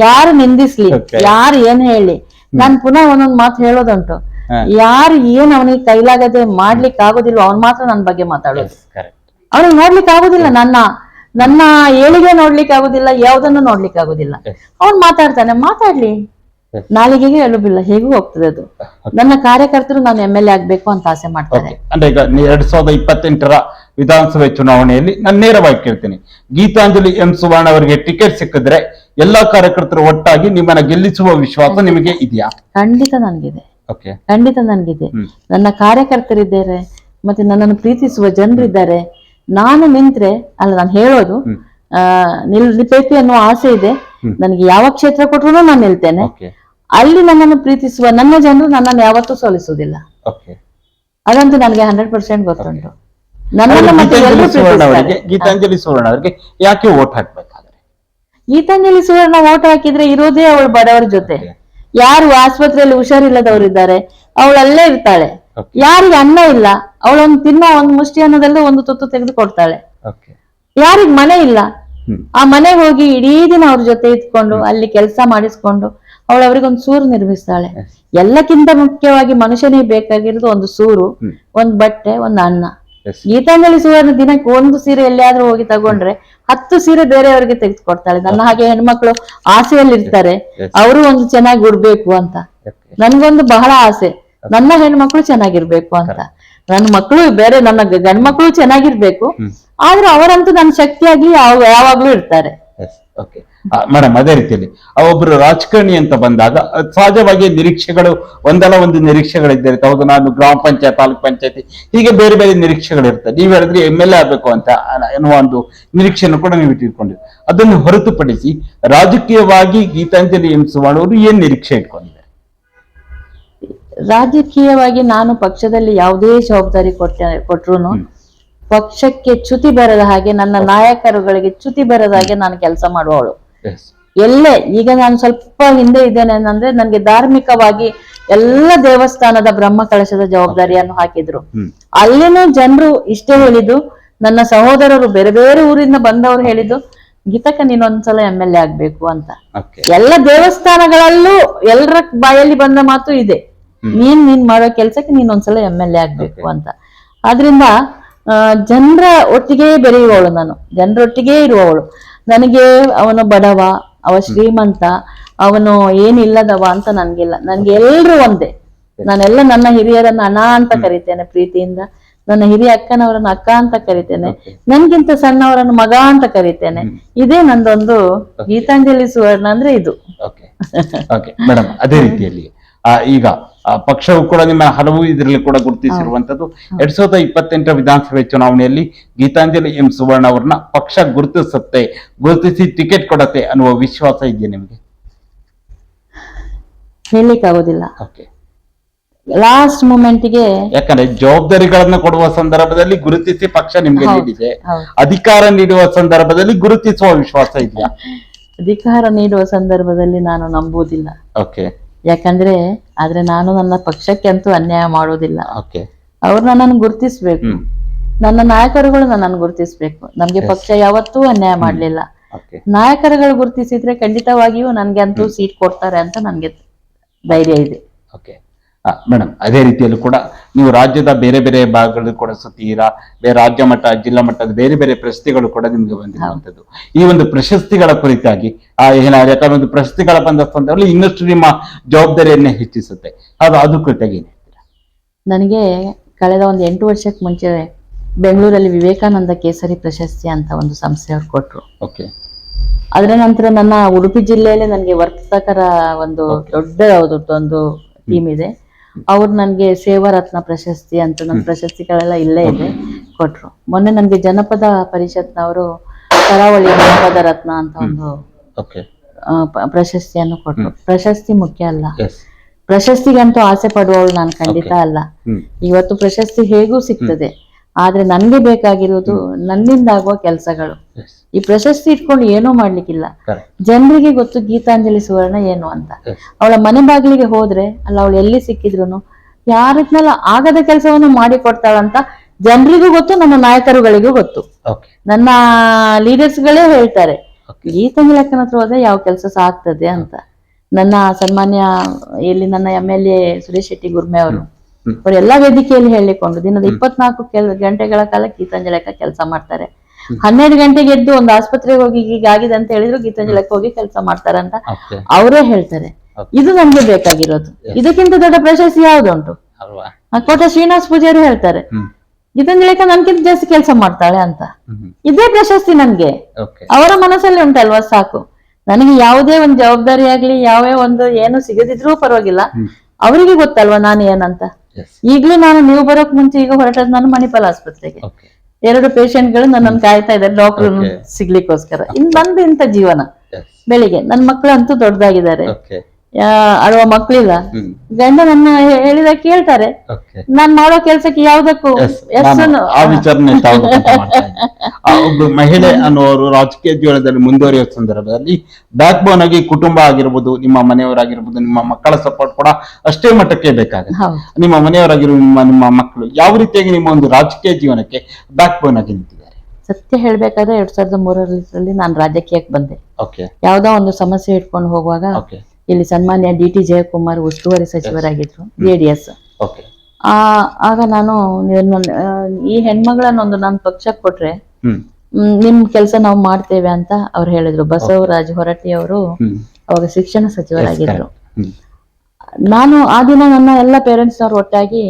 ಯಾರು ನಿಂದಿಸ್ಲಿ, ಯಾರು ಏನ್ ಹೇಳಿ, ನಾನ್ ಪುನಃ ಒಂದೊಂದ್ ಮಾತು ಹೇಳೋದುಂಟು, ಯಾರು ಏನ್ ಅವನಿಗೆ ಕೈಲಾಗದೆ ಮಾಡ್ಲಿಕ್ಕೆ ಆಗೋದಿಲ್ಲ ಅವನ್ ಮಾತ್ರ ನನ್ನ ಬಗ್ಗೆ ಮಾತಾಡೋದು. ಅವನಿಗೆ ನೋಡ್ಲಿಕ್ಕೆ ಆಗುದಿಲ್ಲ, ನನ್ನ ಏಳಿಗೆ ನೋಡ್ಲಿಕ್ಕೆ ಆಗುದಿಲ್ಲ, ಯಾವ್ದನ್ನು ನೋಡ್ಲಿಕ್ಕೆ ಆಗುದಿಲ್ಲ. ಅವನ್ ಮಾತಾಡ್ತಾನೆ, ಮಾತಾಡ್ಲಿ, ನಾಲಿಗೆಗೆ ಎಲುಬಿಲ್ಲ, ಹೇಗೂ ಹೋಗ್ತದೆ ಅದು. ನನ್ನ ಕಾರ್ಯಕರ್ತರು ನಾನು MLA ಆಗ್ಬೇಕು ಅಂತ ಆಸೆ ಮಾಡ್ತಾರೆ. ಅಂದ್ರೆ ಈಗ 2028 ವಿಧಾನಸಭೆ ಚುನಾವಣೆಯಲ್ಲಿ ನಾನು ನೇರವಾಗಿ ಕೇಳ್ತೀನಿ, ಗೀತಾಂಜಲಿ ಎಂ ಸುವರ್ಣ ಅವರಿಗೆ ಟಿಕೆಟ್ ಸಿಕ್ಕಿದ್ರೆ ಎಲ್ಲಾ ಕಾರ್ಯಕರ್ತರು ಒಟ್ಟಾಗಿ ನಿಮ್ಮನ್ನ ಗೆಲ್ಲಿಸುವ ವಿಶ್ವಾಸ ನಿಮಗೆ ಇದೆಯಾ? ಖಂಡಿತ ನನ್ಗಿದೆ, ಖಂಡಿತ ನನ್ಗಿದೆ. ನನ್ನ ಕಾರ್ಯಕರ್ತರಿದ್ದಾರೆ, ಮತ್ತೆ ನನ್ನನ್ನು ಪ್ರೀತಿಸುವ ಜನರಿದ್ದಾರೆ. ನಾನು ನಿಂತ್ರೆ ಅಲ್ಲ, ನಾನು ಹೇಳೋದು ನಿಲ್ಬೇಕು ಅನ್ನೋ ಆಸೆ ಇದೆ. ನನಗೆ ಯಾವ ಕ್ಷೇತ್ರ ಕೊಟ್ಟರು ನಾನು ನಿಲ್ತೇನೆ. ಅಲ್ಲಿ ನನ್ನನ್ನು ಪ್ರೀತಿಸುವ ನನ್ನ ಜನರು ನನ್ನನ್ನು ಯಾವತ್ತೂ ಸೋಲಿಸುವುದಿಲ್ಲ. ಅದಂತೂ ನನಗೆ 100% ಗೊತ್ತುಂಟು. ಗೀತಾಂಜಲಿ ಸುವರ್ಣ ಅವರಿಗೆ ಯಾಕೆ ವೋಟ್ ಹಾಕ್ಬೇಕಾದ್ರೆ? ಗೀತಾಂಜಲಿ ಸುವರ್ಣ ವೋಟ್ ಹಾಕಿದ್ರೆ ಇರೋದೇ ಅವಳು ಬಡವರ ಜೊತೆ. ಯಾರು ಆಸ್ಪತ್ರೆಯಲ್ಲಿ ಹುಷಾರಿಲ್ಲದವರಿದ್ದಾರೆ ಅವಳು ಅಲ್ಲೇ ಇರ್ತಾಳೆ. ಯಾರಿಗೆ ಅನ್ನ ಇಲ್ಲ ಅವಳೊಂದು ತಿನ್ನೋ ಒಂದು ಮುಷ್ಟಿ ಅನ್ನೋದಲ್ಲೂ ಒಂದು ತುತ್ತು ತೆಗೆದು ಕೊಡ್ತಾಳೆ. ಯಾರಿಗ್ ಮನೆ ಇಲ್ಲ ಆ ಮನೆಗೆ ಹೋಗಿ ಇಡೀ ದಿನ ಅವ್ರ ಜೊತೆ ಇದ್ಕೊಂಡು ಅಲ್ಲಿ ಕೆಲಸ ಮಾಡಿಸ್ಕೊಂಡು ಅವಳು ಅವ್ರಿಗೊಂದು ಸೂರು ನಿರ್ಮಿಸ್ತಾಳೆ. ಎಲ್ಲಕ್ಕಿಂತ ಮುಖ್ಯವಾಗಿ ಮನುಷ್ಯನಿಗೆ ಬೇಕಾಗಿರೋದು ಒಂದು ಸೂರು, ಒಂದ್ ಬಟ್ಟೆ, ಒಂದು ಅನ್ನ. ಗೀತಾಂಜಲಿ ಸುವರ್ಣ ದಿನಕ್ಕೆ ಒಂದು ಸೀರೆ ಎಲ್ಲಿಯಾದ್ರೂ ಹೋಗಿ ತಗೊಂಡ್ರೆ 10 ಸೀರೆ ಬೇರೆಯವರಿಗೆ ತೆಗೆದುಕೊಡ್ತಾಳೆ. ನನ್ನ ಹಾಗೆ ಹೆಣ್ಮಕ್ಳು ಆಸೆಯಲ್ಲಿ ಇರ್ತಾರೆ, ಅವರು ಒಂದು ಚೆನ್ನಾಗಿ ಉಡ್ಬೇಕು ಅಂತ. ನನ್ಗೊಂದು ಬಹಳ ಆಸೆ, ನನ್ನ ಹೆಣ್ಮಕ್ಳು ಚೆನ್ನಾಗಿರ್ಬೇಕು ಅಂತ. ನನ್ನ ಮಕ್ಕಳು ಬೇರೆ, ನನ್ನ ಗಂಡ್ಮಕ್ಳು ಚೆನ್ನಾಗಿರ್ಬೇಕು, ಆದ್ರೂ ಅವರಂತೂ ನನ್ನ ಶಕ್ತಿಯಾಗಿ ಯಾವಾಗ್ಲೂ ಇರ್ತಾರೆ. ಓಕೆ ಮೇಡಮ್, ಅದೇ ರೀತಿಯಲ್ಲಿ ಒಬ್ರು ರಾಜಕಾರಣಿ ಅಂತ ಬಂದಾಗ ಸಹಜವಾಗಿ ನಿರೀಕ್ಷೆಗಳು ಒಂದಲ್ಲ ಒಂದು ನಿರೀಕ್ಷೆಗಳಿದ್ದರೆ, ಹೌದು ನಾನು ಗ್ರಾಮ ಪಂಚಾಯತ್, ತಾಲೂಕ್ ಪಂಚಾಯತಿ ಹೀಗೆ ಬೇರೆ ಬೇರೆ ನಿರೀಕ್ಷೆಗಳಿರ್ತದೆ. ನೀವ್ ಹೇಳಿದ್ರೆ MLA ಆಗ್ಬೇಕು ಅಂತ ಎನ್ನುವ ಒಂದು ನಿರೀಕ್ಷೆಯನ್ನು ಕೂಡ ನೀವು ಇಟ್ಕೊಂಡಿರಿ. ಅದನ್ನು ಹೊರತುಪಡಿಸಿ ರಾಜಕೀಯವಾಗಿ ಗೀತಾಂಜಲಿ ಎಂ ಸುವರ್ಣ ಅವರು ಏನ್ ನಿರೀಕ್ಷೆ ಇಟ್ಕೊಂಡಿದ್ದಾರೆ? ರಾಜಕೀಯವಾಗಿ ನಾನು ಪಕ್ಷದಲ್ಲಿ ಯಾವುದೇ ಜವಾಬ್ದಾರಿ ಕೊಟ್ರು ಪಕ್ಷಕ್ಕೆ ಚ್ಯುತಿ ಬರದ ಹಾಗೆ, ನನ್ನ ನಾಯಕರುಗಳಿಗೆ ಚ್ಯುತಿ ಬರದ ಹಾಗೆ ನಾನು ಕೆಲಸ ಮಾಡುವವಳು. ಎಲ್ಲೇ ಈಗ ನಾನು ಸ್ವಲ್ಪ ಹಿಂದೆ ಇದ್ದೇನೆ ಅಂದ್ರೆ ನನ್ಗೆ ಧಾರ್ಮಿಕವಾಗಿ ಎಲ್ಲ ದೇವಸ್ಥಾನದ ಬ್ರಹ್ಮ ಕಳಶದ ಜವಾಬ್ದಾರಿಯನ್ನು ಹಾಕಿದ್ರು. ಅಲ್ಲಿನೂ ಜನರು ಇಷ್ಟೇ ಹೇಳಿದ್ದು, ನನ್ನ ಸಹೋದರರು ಬೇರೆ ಬೇರೆ ಊರಿಂದ ಬಂದವರು ಹೇಳಿದ್ದು, ಗೀತಕ್ಕ ನೀನೊಂದ್ಸಲ MLA ಆಗ್ಬೇಕು ಅಂತ. ಎಲ್ಲ ದೇವಸ್ಥಾನಗಳಲ್ಲೂ ಎಲ್ಲರ ಬಾಯಲ್ಲಿ ಬಂದ ಮಾತು ಇದೆ, ನೀನ್ ಮಾಡೋ ಕೆಲ್ಸಕ್ಕೆ ನೀನೊಂದ್ಸಲ MLA ಆಗ್ಬೇಕು ಅಂತ. ಆದ್ರಿಂದ ಜನರ ಒಟ್ಟಿಗೆ ಬೆರೆಯುವವಳು ನಾನು, ಜನರೊಟ್ಟಿಗೆ ಇರುವವಳು. ನನಗೆ ಅವನು ಬಡವ, ಅವ ಶ್ರೀಮಂತ, ಅವನು ಏನಿಲ್ಲದವ ಅಂತ ನನ್ಗಿಲ್ಲ. ನನ್ಗೆ ಎಲ್ರು ಒಂದೇ. ನಾನೆಲ್ಲ ನನ್ನ ಹಿರಿಯರನ್ನ ಅಣ್ಣ ಅಂತ ಕರಿತೇನೆ ಪ್ರೀತಿಯಿಂದ, ನನ್ನ ಹಿರಿಯ ಅಕ್ಕನವರನ್ನ ಅಕ್ಕ ಅಂತ ಕರಿತೇನೆ, ನನ್ಗಿಂತ ಸಣ್ಣವರನ್ನು ಮಗ ಅಂತ ಕರಿತೇನೆ. ಇದೇ ನಂದೊಂದು ಗೀತಾಂಜಲಿ ಸುವರ್ಣ ಅಂದ್ರೆ ಇದು. ಮೇಡಮ್, ಅದೇ ರೀತಿಯಲ್ಲಿ ಈಗ ಪಕ್ಷವು ಕೂಡ ನಿಮ್ಮ ಹಲವು ಇದರಲ್ಲಿ ಕೂಡ ಗುರುತಿಸಿರುವಂತದ್ದು. 2028 ವಿಧಾನಸಭೆ ಚುನಾವಣೆಯಲ್ಲಿ ಗೀತಾಂಜಲಿ ಎಂ ಸುವರ್ಣ ಅವ್ರನ್ನ ಪಕ್ಷ ಗುರುತಿಸಿ ಟಿಕೆಟ್ ಕೊಡತ್ತೆ ಅನ್ನುವ ವಿಶ್ವಾಸ ಇದೆಯಾ ನಿಮಗೆ? ಹೇಳಲಿಕ್ಕಾಗೋದಿಲ್ಲ. ಲಾಸ್ಟ್ ಮೂಮೆಂಟ್ಗೆ, ಯಾಕಂದ್ರೆ ಜವಾಬ್ದಾರಿಗಳನ್ನ ಕೊಡುವ ಸಂದರ್ಭದಲ್ಲಿ ಗುರುತಿಸಿ ಪಕ್ಷ ನಿಮ್ಗೆ ನೀಡಿದೆ, ಅಧಿಕಾರ ನೀಡುವ ಸಂದರ್ಭದಲ್ಲಿ ಗುರುತಿಸುವ ವಿಶ್ವಾಸ ಇದೆಯಾ? ಅಧಿಕಾರ ನೀಡುವ ಸಂದರ್ಭದಲ್ಲಿ ನಾನು ನಂಬುವುದಿಲ್ಲ. ಯಾಕಂದ್ರೆ ಆದ್ರೆ ನಾನು ನನ್ನ ಪಕ್ಷಕ್ಕೆ ಅಂತೂ ಅನ್ಯಾಯ ಮಾಡೋದಿಲ್ಲ. ಅವ್ರು ನನ್ನನ್ನು ಗುರುತಿಸ್ಬೇಕು, ನನ್ನ ನಾಯಕರುಗಳು ನನ್ನನ್ನು ಗುರುತಿಸ್ಬೇಕು. ನಮ್ಗೆ ಪಕ್ಷ ಯಾವತ್ತೂ ಅನ್ಯಾಯ ಮಾಡ್ಲಿಲ್ಲ. ನಾಯಕರುಗಳು ಗುರುತಿಸಿದ್ರೆ ಖಂಡಿತವಾಗಿಯೂ ನನ್ಗೆ ಅಂತೂ ಸೀಟ್ ಕೊಡ್ತಾರೆ ಅಂತ ನನ್ಗೆ ಧೈರ್ಯ ಇದೆ. ಮೇಡಮ್, ಅದೇ ರೀತಿಯಲ್ಲೂ ಕೂಡ ನೀವು ರಾಜ್ಯದ ಬೇರೆ ಬೇರೆ ಭಾಗಗಳು ಕೂಡ ಸುತ್ತೀರಾ, ರಾಜ್ಯ ಮಟ್ಟ, ಜಿಲ್ಲಾ ಮಟ್ಟದ ಬೇರೆ ಬೇರೆ ಪ್ರಶಸ್ತಿಗಳು ಕೂಡ ನಿಮ್ಗೆ ಬಂದಿರುವಂತದ್ದು. ಈ ಒಂದು ಪ್ರಶಸ್ತಿಗಳ ಕುರಿತಾಗಿ ಯಾಕಂದ್ರೆ ಒಂದು ಪ್ರಶಸ್ತಿಗಳ ಬಂದ ಸಂದರ್ಭದಲ್ಲಿ ಇನ್ನಷ್ಟು ನಿಮ್ಮ ಜವಾಬ್ದಾರಿಯನ್ನೇ ಹೆಚ್ಚಿಸುತ್ತೆ, ಅದು ಕುರಿತಾಗಿ ಏನ್ ಹೇಳ್ತೀರಾ? ನನಗೆ ಕಳೆದ ಒಂದು 8 ವರ್ಷಕ್ಕೆ ಮುಂಚೆ ಬೆಂಗಳೂರಲ್ಲಿ ವಿವೇಕಾನಂದ ಕೇಸರಿ ಪ್ರಶಸ್ತಿ ಅಂತ ಒಂದು ಸಂಸ್ಥೆಯವರು ಕೊಟ್ರು. ಅದರ ನಂತರ ನನ್ನ ಉಡುಪಿ ಜಿಲ್ಲೆಯಲ್ಲಿ ನನಗೆ ವರ್ತಕರ ಒಂದು ದೊಡ್ಡ ಟೀಮ್ ಇದೆ. ಅವ್ರು ನನ್ಗೆ ಸೇವಾ ರತ್ನ ಪ್ರಶಸ್ತಿ ಅಂತ, ನನ್ನ ಪ್ರಶಸ್ತಿಗಳೆಲ್ಲ ಇಲ್ಲೇ ಇದೆ, ಕೊಟ್ರು. ಮೊನ್ನೆ ನನ್ಗೆ ಜನಪದ ಪರಿಷತ್ನವರು ಕರಾವಳಿ ಜನಪದ ರತ್ನ ಅಂತ ಒಂದು ಪ್ರಶಸ್ತಿಯನ್ನು ಕೊಟ್ರು. ಪ್ರಶಸ್ತಿ ಮುಖ್ಯ ಅಲ್ಲ, ಪ್ರಶಸ್ತಿಗಂತೂ ಆಸೆ ಪಡುವವಳು ನಾನು ಖಂಡಿತ ಅಲ್ಲ. ಇವತ್ತು ಪ್ರಶಸ್ತಿ ಹೇಗೂ ಸಿಗ್ತದೆ, ಆದ್ರೆ ನನ್ಗೆ ಬೇಕಾಗಿರೋದು ನನ್ನಿಂದ ಆಗುವ ಕೆಲಸಗಳು. ಈ ಪ್ರಶಸ್ತಿ ಇಟ್ಕೊಂಡು ಏನೂ ಮಾಡ್ಲಿಕ್ಕಿಲ್ಲ. ಜನರಿಗೆ ಗೊತ್ತು ಗೀತಾಂಜಲಿ ಸುವರ್ಣ ಏನು ಅಂತ. ಅವಳ ಮನೆ ಬಾಗಿಲಿಗೆ ಹೋದ್ರೆ ಅಲ್ಲ, ಅವಳು ಎಲ್ಲಿ ಸಿಕ್ಕಿದ್ರು ಯಾರತ್ನೆಲ್ಲ ಆಗದ ಕೆಲಸವನ್ನು ಮಾಡಿ ಕೊಡ್ತಾಳಂತ ಜನರಿಗೂ ಗೊತ್ತು, ನನ್ನ ನಾಯಕರುಗಳಿಗೂ ಗೊತ್ತು, ನನ್ನ ಲೀಡರ್ಸ್ಗಳೇ ಹೇಳ್ತಾರೆ ಗೀತಾಂಜಲಿ ಅಕ್ಕನ ಹತ್ರ ಹೋದ್ರೆ ಯಾವ ಕೆಲಸ ಸಹ ಆಗ್ತದೆ ಅಂತ. ನನ್ನ ಸನ್ಮಾನ್ಯ ಇಲ್ಲಿ ನನ್ನ MLA ಸುರೇಶ್ ಶೆಟ್ಟಿ ಗುರ್ಮೆ ಅವರು ಎಲ್ಲಾ ವೇದಿಕೆಯಲ್ಲಿ ಹೇಳಿಕೊಂಡು ದಿನದ 24 ಗಂಟೆಗಳ ಕಾಲ ಗೀತಾಂಜಲಿ ಅಕ್ಕ ಕೆಲಸ ಮಾಡ್ತಾರೆ. 12 ಗಂಟೆಗೆ ಎದ್ದು ಒಂದು ಆಸ್ಪತ್ರೆಗೆ ಹೋಗಿ ಹೀಗಾಗಿದೆ ಅಂತ ಹೇಳಿದ್ರು ಗೀತಾಂಜಲಿ ಅಕ್ಕ ಹೋಗಿ ಕೆಲಸ ಮಾಡ್ತಾರಂತ ಅವರೇ ಹೇಳ್ತಾರೆ. ಇದು ನಮ್ಗೆ ಬೇಕಾಗಿರೋದು. ಇದಕ್ಕಿಂತ ದೊಡ್ಡ ಪ್ರಶಸ್ತಿ ಯಾವ್ದುಂಟು? ಕೋಟ ಶ್ರೀನಿವಾಸ ಪೂಜಾರಿ ಹೇಳ್ತಾರೆ ಗೀತಾಂಜಲಿ ಅಕ್ಕ ನನ್ಗಿಂತ ಜಾಸ್ತಿ ಕೆಲಸ ಮಾಡ್ತಾಳೆ ಅಂತ. ಇದೇ ಪ್ರಶಸ್ತಿ ನನ್ಗೆ. ಅವರ ಮನಸ್ಸಲ್ಲಿ ಉಂಟಲ್ವಾ, ಸಾಕು. ನನಗೆ ಯಾವುದೇ ಒಂದು ಜವಾಬ್ದಾರಿ ಆಗ್ಲಿ, ಯಾವೇ ಒಂದು ಏನು ಸಿಗದಿದ್ರೂ ಪರವಾಗಿಲ್ಲ, ಅವರಿಗೆ ಗೊತ್ತಲ್ವಾ ನಾನು ಏನಂತ. ಈಗ್ಲೂ ನೀವು ಬರೋಕ್ ಮುಂಚೆ ಈಗ ಹೊರಟದ್ ನಾನು ಮಣಿಪಾಲ್ ಆಸ್ಪತ್ರೆಗೆ. 2 ಪೇಷಂಟ್ಗಳು ನನ್ನನ್ನು ಕಾಯ್ತಾ ಇದ್ದಾರೆ ಡಾಕ್ಟರ್ ಸಿಗ್ಲಿಕ್ಕೋಸ್ಕರ. ನಂದು ಇಂಥ ಜೀವನ. ಬೆಳಿಗ್ಗೆ ನನ್ನ ಮಕ್ಕಳಂತೂ ದೊಡ್ಡದಾಗಿದ್ದಾರೆ, ಅಳುವ ಮಕ್ಕಳಿಲ್ಲ. ಗಂಡ ನನ್ನ ಹೇಳಿದ ಕೇಳ್ತಾರೆ. ನಾನ್ ಮಾಡೋ ಕೆಲ್ಸಕ್ಕೆ ಯಾವ್ದಕ್ಕೂ ಒಬ್ಬ ಮಹಿಳೆ ಅನ್ನುವರು ರಾಜಕೀಯ ಜೀವನದಲ್ಲಿ ಮುಂದುವರಿಯುವ ಸಂದರ್ಭದಲ್ಲಿ ಬ್ಯಾಕ್ ಬೋನ್ ಆಗಿ ಕುಟುಂಬ ಆಗಿರ್ಬೋದು, ನಿಮ್ಮ ಮನೆಯವರಾಗಿರ್ಬೋದು, ನಿಮ್ಮ ಮಕ್ಕಳ ಸಪೋರ್ಟ್ ಕೂಡ ಅಷ್ಟೇ ಮಟ್ಟಕ್ಕೆ ಬೇಕಾಗುತ್ತೆ. ನಿಮ್ಮ ಮನೆಯವರಾಗಿರುವ ನಿಮ್ಮ ಮಕ್ಕಳು ಯಾವ ರೀತಿಯಾಗಿ ನಿಮ್ಮ ಒಂದು ರಾಜಕೀಯ ಜೀವನಕ್ಕೆ ಬ್ಯಾಕ್ ಬೋನ್ ಆಗಿ ನಿಂತಿದ್ದಾರೆ? ಸತ್ಯ ಹೇಳ್ಬೇಕಾದ್ರೆ 2003ರಲ್ಲಿ ನಾನು ರಾಜಕೀಯಕ್ಕೆ ಬಂದೆ. ಯಾವ್ದೋ ಒಂದು ಸಮಸ್ಯೆ ಇಟ್ಕೊಂಡು ಹೋಗುವಾಗ ಇಲ್ಲಿ ಸನ್ಮಾನ್ಯ DT ಜಯಕುಮಾರ್ ಉಸ್ತುವಾರಿ ಸಚಿವರಾಗಿದ್ರು, JDS. ಆಗ ನಾನು ಈ ಹೆಣ್ಮಗಳನ್ನೊಂದು ನಾನು ಪಕ್ಷಕ್ಕೆ ಕೊಟ್ರೆ ನಿಮ್ ಕೆಲಸ ನಾವು ಮಾಡ್ತೇವೆ ಅಂತ ಅವ್ರು ಹೇಳಿದ್ರು. ಬಸವರಾಜ್ ಹೊರಟ್ಟಿ ಅವರು ಅವಾಗ ಶಿಕ್ಷಣ ಸಚಿವರಾಗಿದ್ರು. ನಾನು ಆ ದಿನ ನನ್ನ ಎಲ್ಲ ಪೇರೆಂಟ್ಸ್ ಅವ್ರು ಒಟ್ಟಾಗಿ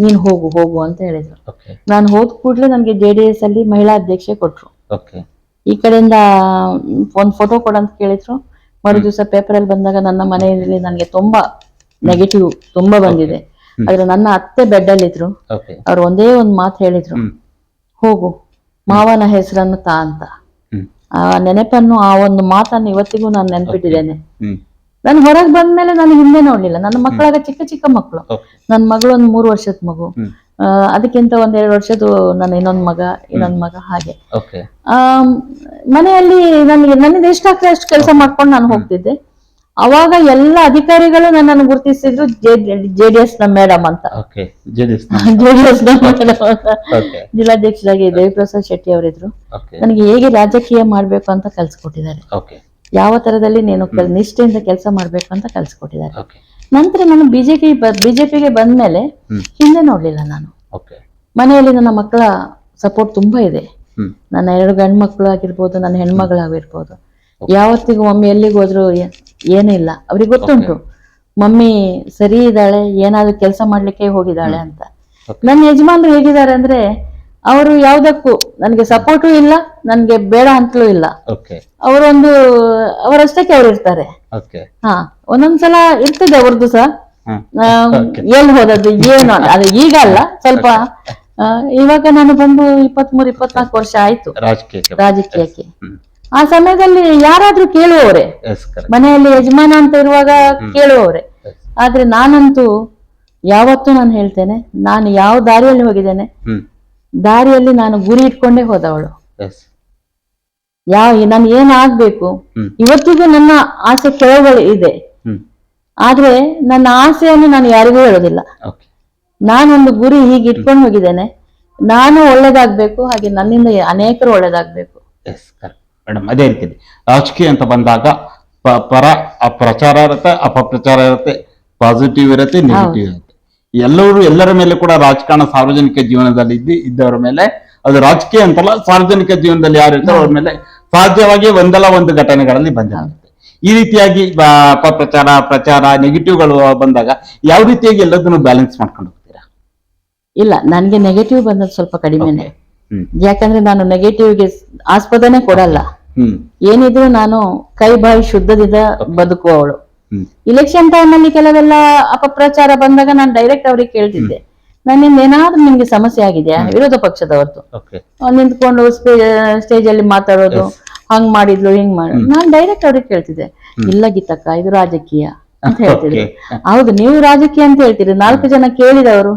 ನೀನ್ ಹೋಗು ಹೋಗು ಅಂತ ಹೇಳಿದ್ರು. ಓಕೆ ನಾನು ಹೋದ ಕೂಡಲೇ ನನಗೆ JDS ಅಲ್ಲಿ ಮಹಿಳಾ ಅಧ್ಯಕ್ಷೆ ಕೊಟ್ರು. ಓಕೆ ಈ ಕಡೆಯಿಂದ ಒಂದ್ ಫೋಟೋ ಕೊಡಂತ ಕೇಳಿದ್ರು. ಮರು ದಿವಸ ಪೇಪರ್ ಅಲ್ಲಿ ಬಂದಾಗ ನನ್ನ ಮನೆಯಲ್ಲಿ ನನಗೆ ತುಂಬಾ ನೆಗೆಟಿವ್ ತುಂಬಾ ಬಂದಿದೆ. ಆದ್ರೆ ನನ್ನ ಅತ್ತೆ ಬೆಡ್ ಅಲ್ಲಿ ಇದ್ರು. ಓಕೆ ಅವ್ರು ಒಂದೇ ಒಂದ್ ಮಾತು ಹೇಳಿದ್ರು, ಹೋಗು ಮಾವನ ಹೆಸರನ್ನು ತಾ ಅಂತ. ಆ ನೆನಪನ್ನು, ಆ ಒಂದು ಮಾತನ್ನು ಇವತ್ತಿಗೂ ನಾನು ನೆನ್ಪಿಟ್ಟಿದ್ದೇನೆ. ನಾನು ಹೊರಗೆ ಬಂದ್ಮೇಲೆ ನಾನು ಹಿಂದೆ ನೋಡ್ಲಿಲ್ಲ. ನನ್ನ ಮಕ್ಕಳಾಗ ಚಿಕ್ಕ ಚಿಕ್ಕ ಮಕ್ಕಳು. ನನ್ನ ಮಗಳು ಒಂದು 3 ವರ್ಷದ ಮಗು, ಅದಕ್ಕಿಂತ 1-2 ವರ್ಷದ್ದು ನನ್ನ ಇನ್ನೊಂದ್ ಮಗ ಹಾಗೆ. ಮನೆಯಲ್ಲಿ ನನಗೆ ಎಷ್ಟಾಗ್ತದೆ ಅಷ್ಟು ಕೆಲಸ ಮಾಡ್ಕೊಂಡು ನಾನು ಹೋಗ್ತಿದ್ದೆ. ಅವಾಗ ಎಲ್ಲ ಅಧಿಕಾರಿಗಳು ನನ್ನನ್ನು ಗುರುತಿಸಿದ್ರು JDS ನ ಮೇಡಮ್ ಅಂತ. JDS ನ ಮೇಡಮ್ ಜಿಲ್ಲಾಧ್ಯಕ್ಷರಾಗಿ ದೇವಿಪ್ರಸಾದ್ ಶೆಟ್ಟಿ ಅವರಿದ್ರು. ನನಗೆ ಹೇಗೆ ರಾಜಕೀಯ ಮಾಡ್ಬೇಕು ಅಂತ ಕಲ್ಸ್ಕೊಟ್ಟಿದ್ದಾರೆ. ಯಾವ ತರದಲ್ಲಿ ನೀನು ನಿಷ್ಠೆಯಿಂದ ಕೆಲಸ ಮಾಡ್ಬೇಕು ಅಂತ ಕಲ್ಸ್ಕೊಟ್ಟಿದ್ದಾರೆ. ನಂತರ ನಾನು ಬಿಜೆಪಿಗೆ ಬಂದ್ಮೇಲೆ ಹಿಂದೆ ನೋಡ್ಲಿಲ್ಲ ನಾನು. ಮನೆಯಲ್ಲಿ ನನ್ನ ಮಕ್ಕಳ ಸಪೋರ್ಟ್ ತುಂಬಾ ಇದೆ. ನನ್ನ 2 ಗಂಡು ಮಕ್ಕಳು ಆಗಿರ್ಬೋದು, ನನ್ನ ಹೆಣ್ಮಗಳಾಗಿರ್ಬೋದು. ಯಾವತ್ತಿಗೂ ಮಮ್ಮಿ ಎಲ್ಲಿಗೆ ಹೋದ್ರು ಏನಿಲ್ಲ, ಅವ್ರಿಗೆ ಗೊತ್ತುಂಟು ಮಮ್ಮಿ ಸರಿ ಇದ್ದಾಳೆ, ಏನಾದ್ರು ಕೆಲಸ ಮಾಡ್ಲಿಕ್ಕೆ ಹೋಗಿದ್ದಾಳೆ ಅಂತ. ನನ್ನ ಯಜಮಾನ್ರು ಹೇಗಿದ್ದಾರೆ ಅಂದ್ರೆ, ಅವರು ಯಾವ್ದಕ್ಕೂ ನನಗೆ ಸಪೋರ್ಟು ಇಲ್ಲ, ನನ್ಗೆ ಬೇಡ ಅಂತಲೂ ಇಲ್ಲ. ಅವರಷ್ಟಕ್ಕೆ ಅವ್ರು ಇರ್ತಾರೆ. ಒಂದೊಂದ್ಸಲ ಇರ್ತದೆ ಅವ್ರದ್ದು ಸಹ, ಎಲ್ಲಿ ಹೋದದ್ದು ಏನು ಅದು ಈಗ ಅಲ್ಲ, ಸ್ವಲ್ಪ ಇವಾಗ ನಾನು ಬಂದು 23-24 ವರ್ಷ ಆಯ್ತು ರಾಜಕೀಯಕ್ಕೆ. ಆ ಸಮಯದಲ್ಲಿ ಯಾರಾದ್ರೂ ಕೇಳುವವರೇ, ಮನೆಯಲ್ಲಿ ಯಜಮಾನ ಅಂತ ಇರುವಾಗ ಕೇಳುವವರೇ. ಆದ್ರೆ ನಾನಂತೂ ಯಾವತ್ತೂ ನಾನು ಹೇಳ್ತೇನೆ, ನಾನು ಯಾವ ದಾರಿಯಲ್ಲಿ ಹೋಗಿದ್ದೇನೆ, ದಾರಿಯಲ್ಲಿ ನಾನು ಗುರಿ ಇಟ್ಕೊಂಡೇ ಹೋದವಳು. ನಾನು ಏನಾಗ್ಬೇಕು, ಇವತ್ತಿಗೂ ನನ್ನ ಆಸೆ ಕೆಲವುಗಳು ಇದೆ. ಆದ್ರೆ ನನ್ನ ಆಸೆಯನ್ನು ನಾನು ಯಾರಿಗೂ ಹೇಳೋದಿಲ್ಲ. ನಾನೊಂದು ಗುರಿ ಹೀಗೆ ಇಟ್ಕೊಂಡು ಹೋಗಿದ್ದೇನೆ, ನಾನು ಒಳ್ಳೇದಾಗ್ಬೇಕು, ಹಾಗೆ ನನ್ನಿಂದ ಅನೇಕರು ಒಳ್ಳೇದಾಗ್ಬೇಕು. ಮೇಡಮ್, ಅದೇ ರೀತಿ ರಾಜಕೀಯ ಅಂತ ಬಂದಾಗ ಪ್ರಚಾರ ಇರುತ್ತೆ, ಅಪಪ್ರಚಾರ ಇರುತ್ತೆ, ಪಾಸಿಟಿವ್ ಇರುತ್ತೆ, ನೆಗೆಟಿವ್ ಇರುತ್ತೆ. ಎಲ್ಲರ ಮೇಲೆ ಕೂಡ ರಾಜಕಾರಣ ಸಾರ್ವಜನಿಕ ಜೀವನದಲ್ಲಿ ಇದ್ದವರ ಮೇಲೆ, ಅದು ರಾಜಕೀಯ ಅಂತಲ್ಲ, ಸಾರ್ವಜನಿಕ ಜೀವನದಲ್ಲಿ ಯಾರು ಇರ್ತಾರೋ ಅವ್ರ ಮೇಲೆ ಸಾಧ್ಯವಾಗಿ ಒಂದಲ್ಲ ಒಂದು ಘಟನೆಗಳಲ್ಲಿ ಬಂದಿರುತ್ತೆ. ಈ ರೀತಿಯಾಗಿ ಪ್ರಚಾರ ನೆಗೆಟಿವ್ಗಳು ಬಂದಾಗ ಯಾವ ರೀತಿಯಾಗಿ ಎಲ್ಲದನ್ನು ಬ್ಯಾಲೆನ್ಸ್ ಮಾಡ್ಕೊಂಡು ಹೋಗ್ತೀರಾ? ಇಲ್ಲ, ನನ್ಗೆ ನೆಗೆಟಿವ್ ಬಂದದ್ದು ಸ್ವಲ್ಪ ಕಡಿಮೆನೆ. ಯಾಕಂದ್ರೆ ನಾನು ನೆಗೆಟಿವ್ಗೆ ಆಸ್ಪದನೆ ಕೊಡಲ್ಲ. ಏನಿದ್ರು ನಾನು ಕೈ ಬಾಯಿ ಶುದ್ಧದಿಂದ ಬದುಕುವವಳು. ಇಲೆಕ್ಷನ್ ಟೈಮ್ ಅಲ್ಲಿ ಕೆಲವೆಲ್ಲ ಅಪಪ್ರಚಾರ ಬಂದಾಗ ನಾನು ಡೈರೆಕ್ಟ್ ಅವ್ರಿಗೆ ಕೇಳ್ತಿದ್ದೆ, ನನ್ನಿಂದ ಏನಾದ್ರೂ ನಿಮ್ಗೆ ಸಮಸ್ಯೆ ಆಗಿದೆಯಾ? ವಿರೋಧ ಪಕ್ಷದವರ್ದು ನಿಂತ್ಕೊಂಡು ಸ್ಟೇಜ್ ಅಲ್ಲಿ ಮಾತಾಡೋದು, ಹಂಗ್ ಮಾಡಿದ್ಲು ಹಿಂಗ್ ಮಾಡಿದ್ಲು. ನಾನ್ ಡೈರೆಕ್ಟ್ ಅವ್ರಿಗೆ ಕೇಳ್ತಿದ್ದೆ, ಇಲ್ಲ ಗೀತಕ್ಕ, ಇದು ರಾಜಕೀಯ ಅಂತ ಹೇಳ್ತಿದ್ರು. ಹೌದು, ನೀವು ರಾಜಕೀಯ ಅಂತ ಹೇಳ್ತೀರಿ, 4 ಜನ ಕೇಳಿದವರು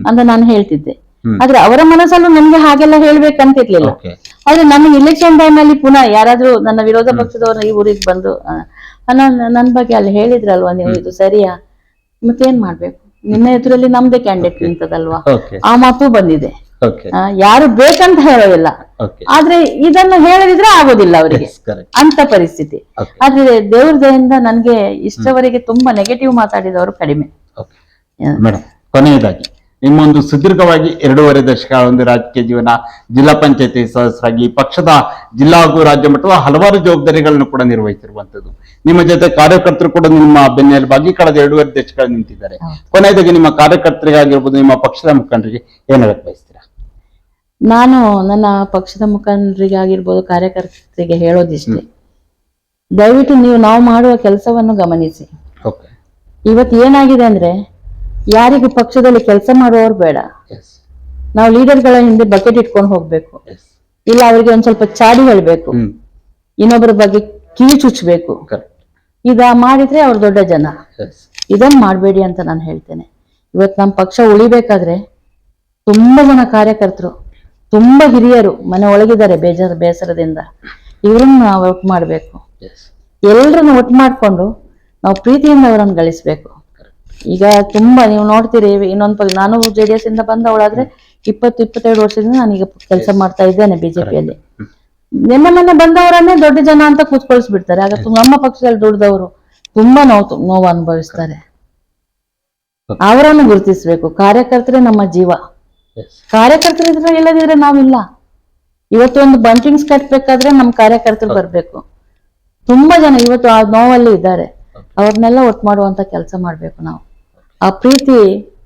ಅಂತ ನಾನು ಹೇಳ್ತಿದ್ದೆ. ಆದ್ರೆ ಅವರ ಮನಸ್ಸಲ್ಲೂ ನನ್ಗೆ ಹಾಗೆಲ್ಲ ಹೇಳ್ಬೇಕಂತಿರ್ಲಿಲ್ಲ. ಆದ್ರೆ ನನಗೆ ಇಲೆಕ್ಷನ್ ಟೈಮ್ ಅಲ್ಲಿ ಪುನಃ ಯಾರಾದ್ರೂ ನನ್ನ ವಿರೋಧ ಪಕ್ಷದವರು ಈ ಊರಿಗೆ ಬಂದು ನನ್ ಬಗ್ಗೆ ಅಲ್ಲಿ ಹೇಳಿದ್ರಲ್ವಾ ನೀವು, ಇದು ಸರಿಯಾ, ಮತ್ತೇನ್ ಮಾಡ್ಬೇಕು, ನಿನ್ನ ಎದುರಲ್ಲಿ ನಮ್ದೇ ಕ್ಯಾಂಡಿಡೇಟ್ ನಿಂತದಲ್ವಾ, ಆ ಮಾತು ಬಂದಿದೆ. ಯಾರು ಬೇಕಂತ ಹೇಳೋದಿಲ್ಲ, ಆದ್ರೆ ಇದನ್ನು ಹೇಳದಿದ್ರೆ ಆಗೋದಿಲ್ಲ ಅವರಿಗೆ, ಅಂತ ಪರಿಸ್ಥಿತಿ. ಆದ್ರೆ ದೇವ್ರ ದಯೆಯಿಂದ ನನ್ಗೆ ಇಷ್ಟವರೆಗೆ ತುಂಬಾ ನೆಗೆಟಿವ್ ಮಾತಾಡಿದವರು ಕಡಿಮೆ. ಮೇಡಮ್, ಕೊನೆಯದಾಗಿ ನಿಮ್ಮೊಂದು ಸುದೀರ್ಘವಾಗಿ 2.5 ದಶಕ ಒಂದು ರಾಜಕೀಯ ಜೀವನ, ಜಿಲ್ಲಾ ಪಂಚಾಯತಿ ಸದಸ್ಯರಾಗಿ ಪಕ್ಷದ ಜಿಲ್ಲಾ ಹಾಗೂ ರಾಜ್ಯ ಮಟ್ಟದ ಹಲವಾರು ಜವಾಬ್ದಾರಿಗಳನ್ನು ಕೂಡ ನಿರ್ವಹಿಸಿರುವಂತದ್ದು. ನಿಮ್ಮ ಜೊತೆ ಕಾರ್ಯಕರ್ತರು ಕೂಡ ನಿಮ್ಮ ಬೆನ್ನೆಲುಬಾಗಿ ಕಳೆದ 2.5 ದಶಕ ನಿಂತಿದ್ದಾರೆ. ಕೊನೆಯದಾಗಿ ನಿಮ್ಮ ಕಾರ್ಯಕರ್ತರಿಗಾಗಿರ್ಬೋದು, ನಿಮ್ಮ ಪಕ್ಷದ ಮುಖಂಡರಿಗೆ ಏನ್ ಹೇಳಕ್ ಬಯಸ್ತೀರಾ? ನಾನು ನನ್ನ ಪಕ್ಷದ ಮುಖಂಡರಿಗಾಗಿರ್ಬೋದು, ಕಾರ್ಯಕರ್ತರಿಗೆ ಹೇಳೋದಿಷ್ಟೇ, ದಯವಿಟ್ಟು ನಾವು ಮಾಡುವ ಕೆಲಸವನ್ನು ಗಮನಿಸಿ. ಇವತ್ತು ಏನಾಗಿದೆ ಅಂದ್ರೆ, ಯಾರಿಗೂ ಪಕ್ಷದಲ್ಲಿ ಕೆಲಸ ಮಾಡುವವರು ಬೇಡ. ನಾವು ಲೀಡರ್ಗಳ ಹಿಂದೆ ಬಕೆಟ್ ಇಟ್ಕೊಂಡು ಹೋಗ್ಬೇಕು, ಇಲ್ಲ ಅವರಿಗೆ ಒಂದ್ ಸ್ವಲ್ಪ ಚಾಡಿ ಹೇಳ್ಬೇಕು, ಇನ್ನೊಬ್ಬರ ಬಗ್ಗೆ ಕಿವಿ ಚುಚ್ಚಬೇಕು. ಮಾಡಿದ್ರೆ ಅವ್ರು ದೊಡ್ಡ ಜನ. ಇದನ್ನ ಮಾಡ್ಬೇಡಿ ಅಂತ ನಾನು ಹೇಳ್ತೇನೆ. ಇವತ್ತು ನಮ್ಮ ಪಕ್ಷ ಉಳಿಬೇಕಾದ್ರೆ ತುಂಬಾ ಜನ ಕಾರ್ಯಕರ್ತರು, ತುಂಬಾ ಹಿರಿಯರು ಮನೆ ಒಳಗಿದ್ದಾರೆ ಬೇಸರದಿಂದ. ಇವ್ರನ್ನ ನಾವು ಒಟ್ಟು ಮಾಡ್ಬೇಕು, ಎಲ್ರನ್ನ ಒಟ್ಟು ಮಾಡ್ಕೊಂಡು ನಾವು ಪ್ರೀತಿಯಿಂದ ಅವರನ್ನು ಗಳಿಸ್ಬೇಕು. ಈಗ ತುಂಬಾ ನೀವು ನೋಡ್ತೀರಿ, ನಾನು JDS ಇಂದ ಬಂದವಳಾದ್ರೆ 20-22 ವರ್ಷದಿಂದ ನಾನೀಗ ಕೆಲಸ ಮಾಡ್ತಾ ಇದ್ದೇನೆ ಬಿಜೆಪಿಯಲ್ಲಿ. ಮೊನ್ನೆ ಬಂದವರನ್ನೇ ದೊಡ್ಡ ಜನ ಅಂತ ಕೂತ್ಕೊಳಿಸ್ಬಿಡ್ತಾರೆ. ಆಗ ನಮ್ಮ ಪಕ್ಷದಲ್ಲಿ ದುಡ್ದವರು ತುಂಬಾ ನೋವು ಅನುಭವಿಸ್ತಾರೆ. ಅವರನ್ನು ಗುರುತಿಸ್ಬೇಕು. ಕಾರ್ಯಕರ್ತರೇ ನಮ್ಮ ಜೀವ. ಕಾರ್ಯಕರ್ತರಿದ್ರೆ ಇಲ್ಲದಿದ್ರೆ ನಾವಿಲ್ಲ. ಇವತ್ತು ಒಂದು ಬಂಚಿಂಗ್ಸ್ ಕಟ್ಬೇಕಾದ್ರೆ ನಮ್ ಕಾರ್ಯಕರ್ತರು ಬರ್ಬೇಕು. ತುಂಬಾ ಜನ ಇವತ್ತು ಆ ನೋವಲ್ಲಿ ಇದ್ದಾರೆ. ಅವ್ರನ್ನೆಲ್ಲ ಒಟ್ಟು ಮಾಡುವಂತ ಕೆಲಸ ಮಾಡ್ಬೇಕು ನಾವು. ಆ ಪ್ರೀತಿ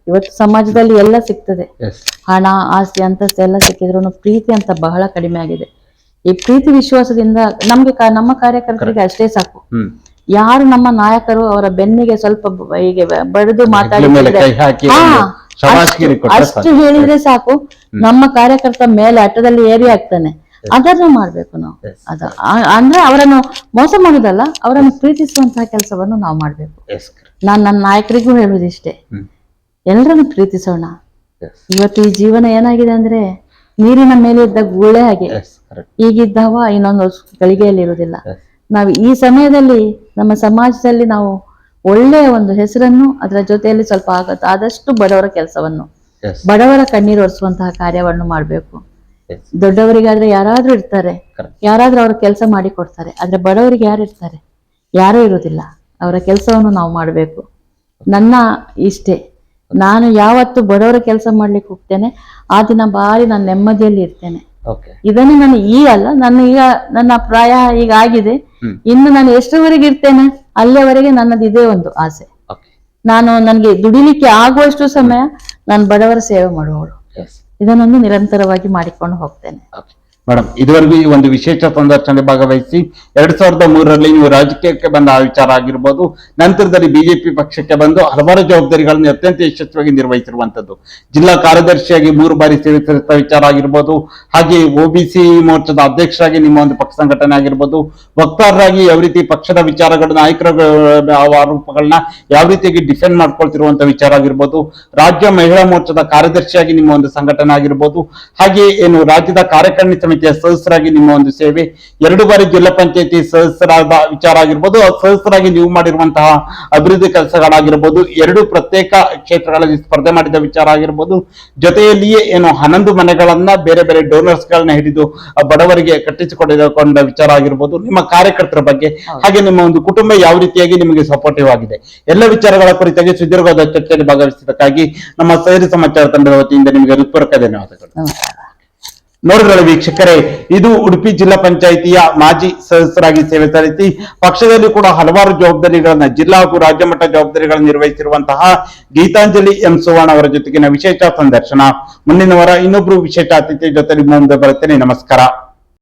ಇವತ್ತು ಸಮಾಜದಲ್ಲಿ ಎಲ್ಲ ಸಿಗ್ತದೆ, ಎಸ್ ಹಣ ಆಸ್ತಿ ಅಂತಸ್ತು ಎಲ್ಲ ಸಿಕ್ಕಿದ್ರು ಪ್ರೀತಿ ಅಂತ ಬಹಳ ಕಡಿಮೆ ಆಗಿದೆ. ಈ ಪ್ರೀತಿ ವಿಶ್ವಾಸದಿಂದ ನಮ್ಗೆ ನಮ್ಮ ಕಾರ್ಯಕರ್ತರಿಗೆ ಅಷ್ಟೇ ಸಾಕು. ಹ್ಮ್ ಯಾರು ನಮ್ಮ ನಾಯಕರು ಅವರ ಬೆನ್ನಿಗೆ ಸ್ವಲ್ಪ ಹೀಗೆ ಬಡಿದು ಮೇಲೆ ಮಾತಾಡಿದ್ರೆ ಕೈ ಹಾಕಿ ಒಂದು ಶಬಾಷ್ಗಿರಿ ಕೊಟ್ರೆ ಅಷ್ಟು ಹೇಳಿದ್ರೆ ಸಾಕು, ನಮ್ಮ ಕಾರ್ಯಕರ್ತ ಮೇಲೆ ಅಟ್ಟದಲ್ಲಿ ಏರಿ ಆಗ್ತಾನೆ. ಅದನ್ನು ಮಾಡ್ಬೇಕು ನಾವು. ಅಂದ್ರೆ ಅವರನ್ನು ಮೋಸ ಮಾಡುದಲ್ಲ, ಅವರನ್ನು ಪ್ರೀತಿಸುವಂತಹ ಕೆಲಸವನ್ನು ನಾವು ಮಾಡ್ಬೇಕು. ಎಸ್ ನಾನ್ ನನ್ನ ನಾಯಕರಿಗೂ ಹೇಳುದಿಷ್ಟೇ, ಎಲ್ಲರನ್ನು ಪ್ರೀತಿಸೋಣ. ಇವತ್ತು ಈ ಜೀವನ ಏನಾಗಿದೆ ಅಂದ್ರೆ ನೀರಿನ ಮೇಲೆ ಇದ್ದ ಗುಳ್ಳೆ ಹಾಗೆ, ಈಗಿದ್ದವ ಇನ್ನೊಂದು ಗಳಿಗೆಯಲ್ಲಿ ಇರುವುದಿಲ್ಲ. ನಾವು ಈ ಸಮಯದಲ್ಲಿ ನಮ್ಮ ಸಮಾಜದಲ್ಲಿ ನಾವು ಒಳ್ಳೆಯ ಒಂದು ಹೆಸರನ್ನು, ಅದರ ಜೊತೆಯಲ್ಲಿ ಸ್ವಲ್ಪ ಆದಷ್ಟು ಬಡವರ ಕೆಲಸವನ್ನು, ಬಡವರ ಕಣ್ಣೀರು ಒರೆಸುವಂತಹ ಕಾರ್ಯವನ್ನು ಮಾಡ್ಬೇಕು. ದೊಡ್ಡವರಿಗಾದ್ರೆ ಯಾರಾದ್ರೂ ಇರ್ತಾರೆ, ಯಾರಾದ್ರೂ ಅವ್ರ ಕೆಲಸ ಮಾಡಿ ಕೊಡ್ತಾರೆ. ಆದ್ರೆ ಬಡವರಿಗೆ ಯಾರು ಇರ್ತಾರೆ? ಯಾರೂ ಇರುವುದಿಲ್ಲ. ಅವರ ಕೆಲಸವನ್ನು ನಾವು ಮಾಡ್ಬೇಕು. ನನ್ನ ಇಷ್ಟೇ, ನಾನು ಯಾವತ್ತು ಬಡವರ ಕೆಲಸ ಮಾಡ್ಲಿಕ್ಕೆ ಹೋಗ್ತೇನೆ ಆ ದಿನ ಬಾರಿ ನಾನು ನೆಮ್ಮದಿಯಲ್ಲಿ ಇರ್ತೇನೆ. ಇದನ್ನು ನಾನು ಅಲ್ಲ, ನನ್ನ ಪ್ರಾಯ ಈಗ ಆಗಿದೆ, ಇನ್ನು ನಾನು ಎಷ್ಟರವರೆಗೆ ಇರ್ತೇನೆ ಅಲ್ಲಿಯವರೆಗೆ ನನ್ನದು ಇದೇ ಒಂದು ಆಸೆ. ನನ್ಗೆ ದುಡಿಲಿಕ್ಕೆ ಆಗುವಷ್ಟು ಸಮಯ ನಾನು ಬಡವರ ಸೇವೆ ಮಾಡುವವಳು. ಇದನ್ನೊಂದು ನಿರಂತರವಾಗಿ ಮಾಡಿಕೊಂಡು ಹೋಗ್ತೇನೆ. ಮೇಡಮ್, ಇದುವರೆಗೂ ಈ ಒಂದು ವಿಶೇಷ ಸಂದರ್ಶನದಲ್ಲಿ ಭಾಗವಹಿಸಿ 2003ರಲ್ಲಿ ನೀವು ರಾಜಕೀಯಕ್ಕೆ ಬಂದ ಆ ವಿಚಾರ ಆಗಿರ್ಬೋದು, ನಂತರದಲ್ಲಿ ಬಿಜೆಪಿ ಪಕ್ಷಕ್ಕೆ ಬಂದು ಹಲವಾರು ಜವಾಬ್ದಾರಿಗಳನ್ನು ಅತ್ಯಂತ ಯಶಸ್ವಿಯಾಗಿ ನಿರ್ವಹಿಸಿರುವಂತದ್ದು, ಜಿಲ್ಲಾ ಕಾರ್ಯದರ್ಶಿಯಾಗಿ 3 ಬಾರಿ ಸೇವೆ ಸಲ್ಲಿಸಿದ ವಿಚಾರ ಆಗಿರ್ಬೋದು, ಹಾಗೆ ಒಬಿಸಿ ಮೋರ್ಚಾದ ಅಧ್ಯಕ್ಷರಾಗಿ ನಿಮ್ಮ ಒಂದು ಪಕ್ಷ ಸಂಘಟನೆ ಆಗಿರ್ಬೋದು, ವಕ್ತಾರರಾಗಿ ಯಾವ ರೀತಿ ಪಕ್ಷದ ವಿಚಾರಗಳ ನಾಯಕರ ಆರೋಪಗಳನ್ನ ಯಾವ ರೀತಿಯಾಗಿ ಡಿಫೆಂಡ್ ಮಾಡ್ಕೊಳ್ತಿರುವಂತ ವಿಚಾರ ಆಗಿರ್ಬೋದು, ರಾಜ್ಯ ಮಹಿಳಾ ಮೋರ್ಚಾದ ಕಾರ್ಯದರ್ಶಿಯಾಗಿ ನಿಮ್ಮ ಒಂದು ಸಂಘಟನೆ ಆಗಿರ್ಬೋದು, ಹಾಗೆ ಏನು ರಾಜ್ಯದ ಕಾರ್ಯಕಾರಿಣಿ ಸಮಿತಿಯ ಸದಸ್ಯರಾಗಿ ನಿಮ್ಮ ಒಂದು ಸೇವೆ, 2 ಬಾರಿ ಜಿಲ್ಲಾ ಪಂಚಾಯತಿ ಸದಸ್ಯರಾದ ವಿಚಾರ ಆಗಿರ್ಬೋದು, ಸದಸ್ಯರಾಗಿ ನೀವು ಮಾಡಿರುವಂತಹ ಅಭಿವೃದ್ಧಿ ಕೆಲಸಗಳಾಗಿರ್ಬೋದು, 2 ಪ್ರತ್ಯೇಕ ಕ್ಷೇತ್ರಗಳಲ್ಲಿ ಸ್ಪರ್ಧೆ ಮಾಡಿದ ವಿಚಾರ ಆಗಿರ್ಬೋದು, ಜೊತೆಯಲ್ಲಿಯೇ ಏನು 11 ಮನೆಗಳನ್ನ ಬೇರೆ ಬೇರೆ ಡೋನರ್ಸ್ ಗಳನ್ನ ಹಿಡಿದು ಬಡವರಿಗೆ ಕಟ್ಟಿಸಿಕೊಂಡ ವಿಚಾರ ಆಗಿರ್ಬೋದು, ನಿಮ್ಮ ಕಾರ್ಯಕರ್ತರ ಬಗ್ಗೆ, ಹಾಗೆ ನಿಮ್ಮ ಒಂದು ಕುಟುಂಬ ಯಾವ ರೀತಿಯಾಗಿ ನಿಮಗೆ ಸಪೋರ್ಟಿವ್ ಆಗಿದೆ, ಎಲ್ಲ ವಿಚಾರಗಳ ಕುರಿತಾಗಿ ಸುದೀರ್ಘವಾದ ಚರ್ಚೆಯಲ್ಲಿ ಭಾಗವಹಿಸಿದ್ದಕ್ಕಾಗಿ ನಮ್ಮ ಸೈರಿ ಸಮಾಚಾರ ತಂಡದ ವತಿಯಿಂದ ನಿಮಗೆ ಹೃತ್ಪೂರ್ವಕ ಧನ್ಯವಾದಗಳು. ನೋಡಿದ್ರಲ್ಲ ವೀಕ್ಷಕರೇ, ಇದು ಉಡುಪಿ ಜಿಲ್ಲಾ ಪಂಚಾಯಿತಿಯ ಮಾಜಿ ಸದಸ್ಯರಾಗಿ ಸೇವೆ ಸಲ್ಲಿಸಿ ಪಕ್ಷದಲ್ಲಿ ಕೂಡ ಹಲವಾರು ಜವಾಬ್ದಾರಿಗಳನ್ನ, ಜಿಲ್ಲಾ ಹಾಗೂ ರಾಜ್ಯ ಮಟ್ಟ ಜವಾಬ್ದಾರಿಗಳನ್ನು ನಿರ್ವಹಿಸಿರುವಂತಹ ಗೀತಾಂಜಲಿ ಎಂ ಸುವರ್ಣ ಅವರ ಜೊತೆಗಿನ ವಿಶೇಷ ಸಂದರ್ಶನ. ಮುಂದಿನ ವಾರ ಇನ್ನೊಬ್ರು ವಿಶೇಷ ಅತಿಥಿ ಜೊತೆ ನಿಮ್ಮ ಮುಂದೆ ಬರುತ್ತೇನೆ. ನಮಸ್ಕಾರ.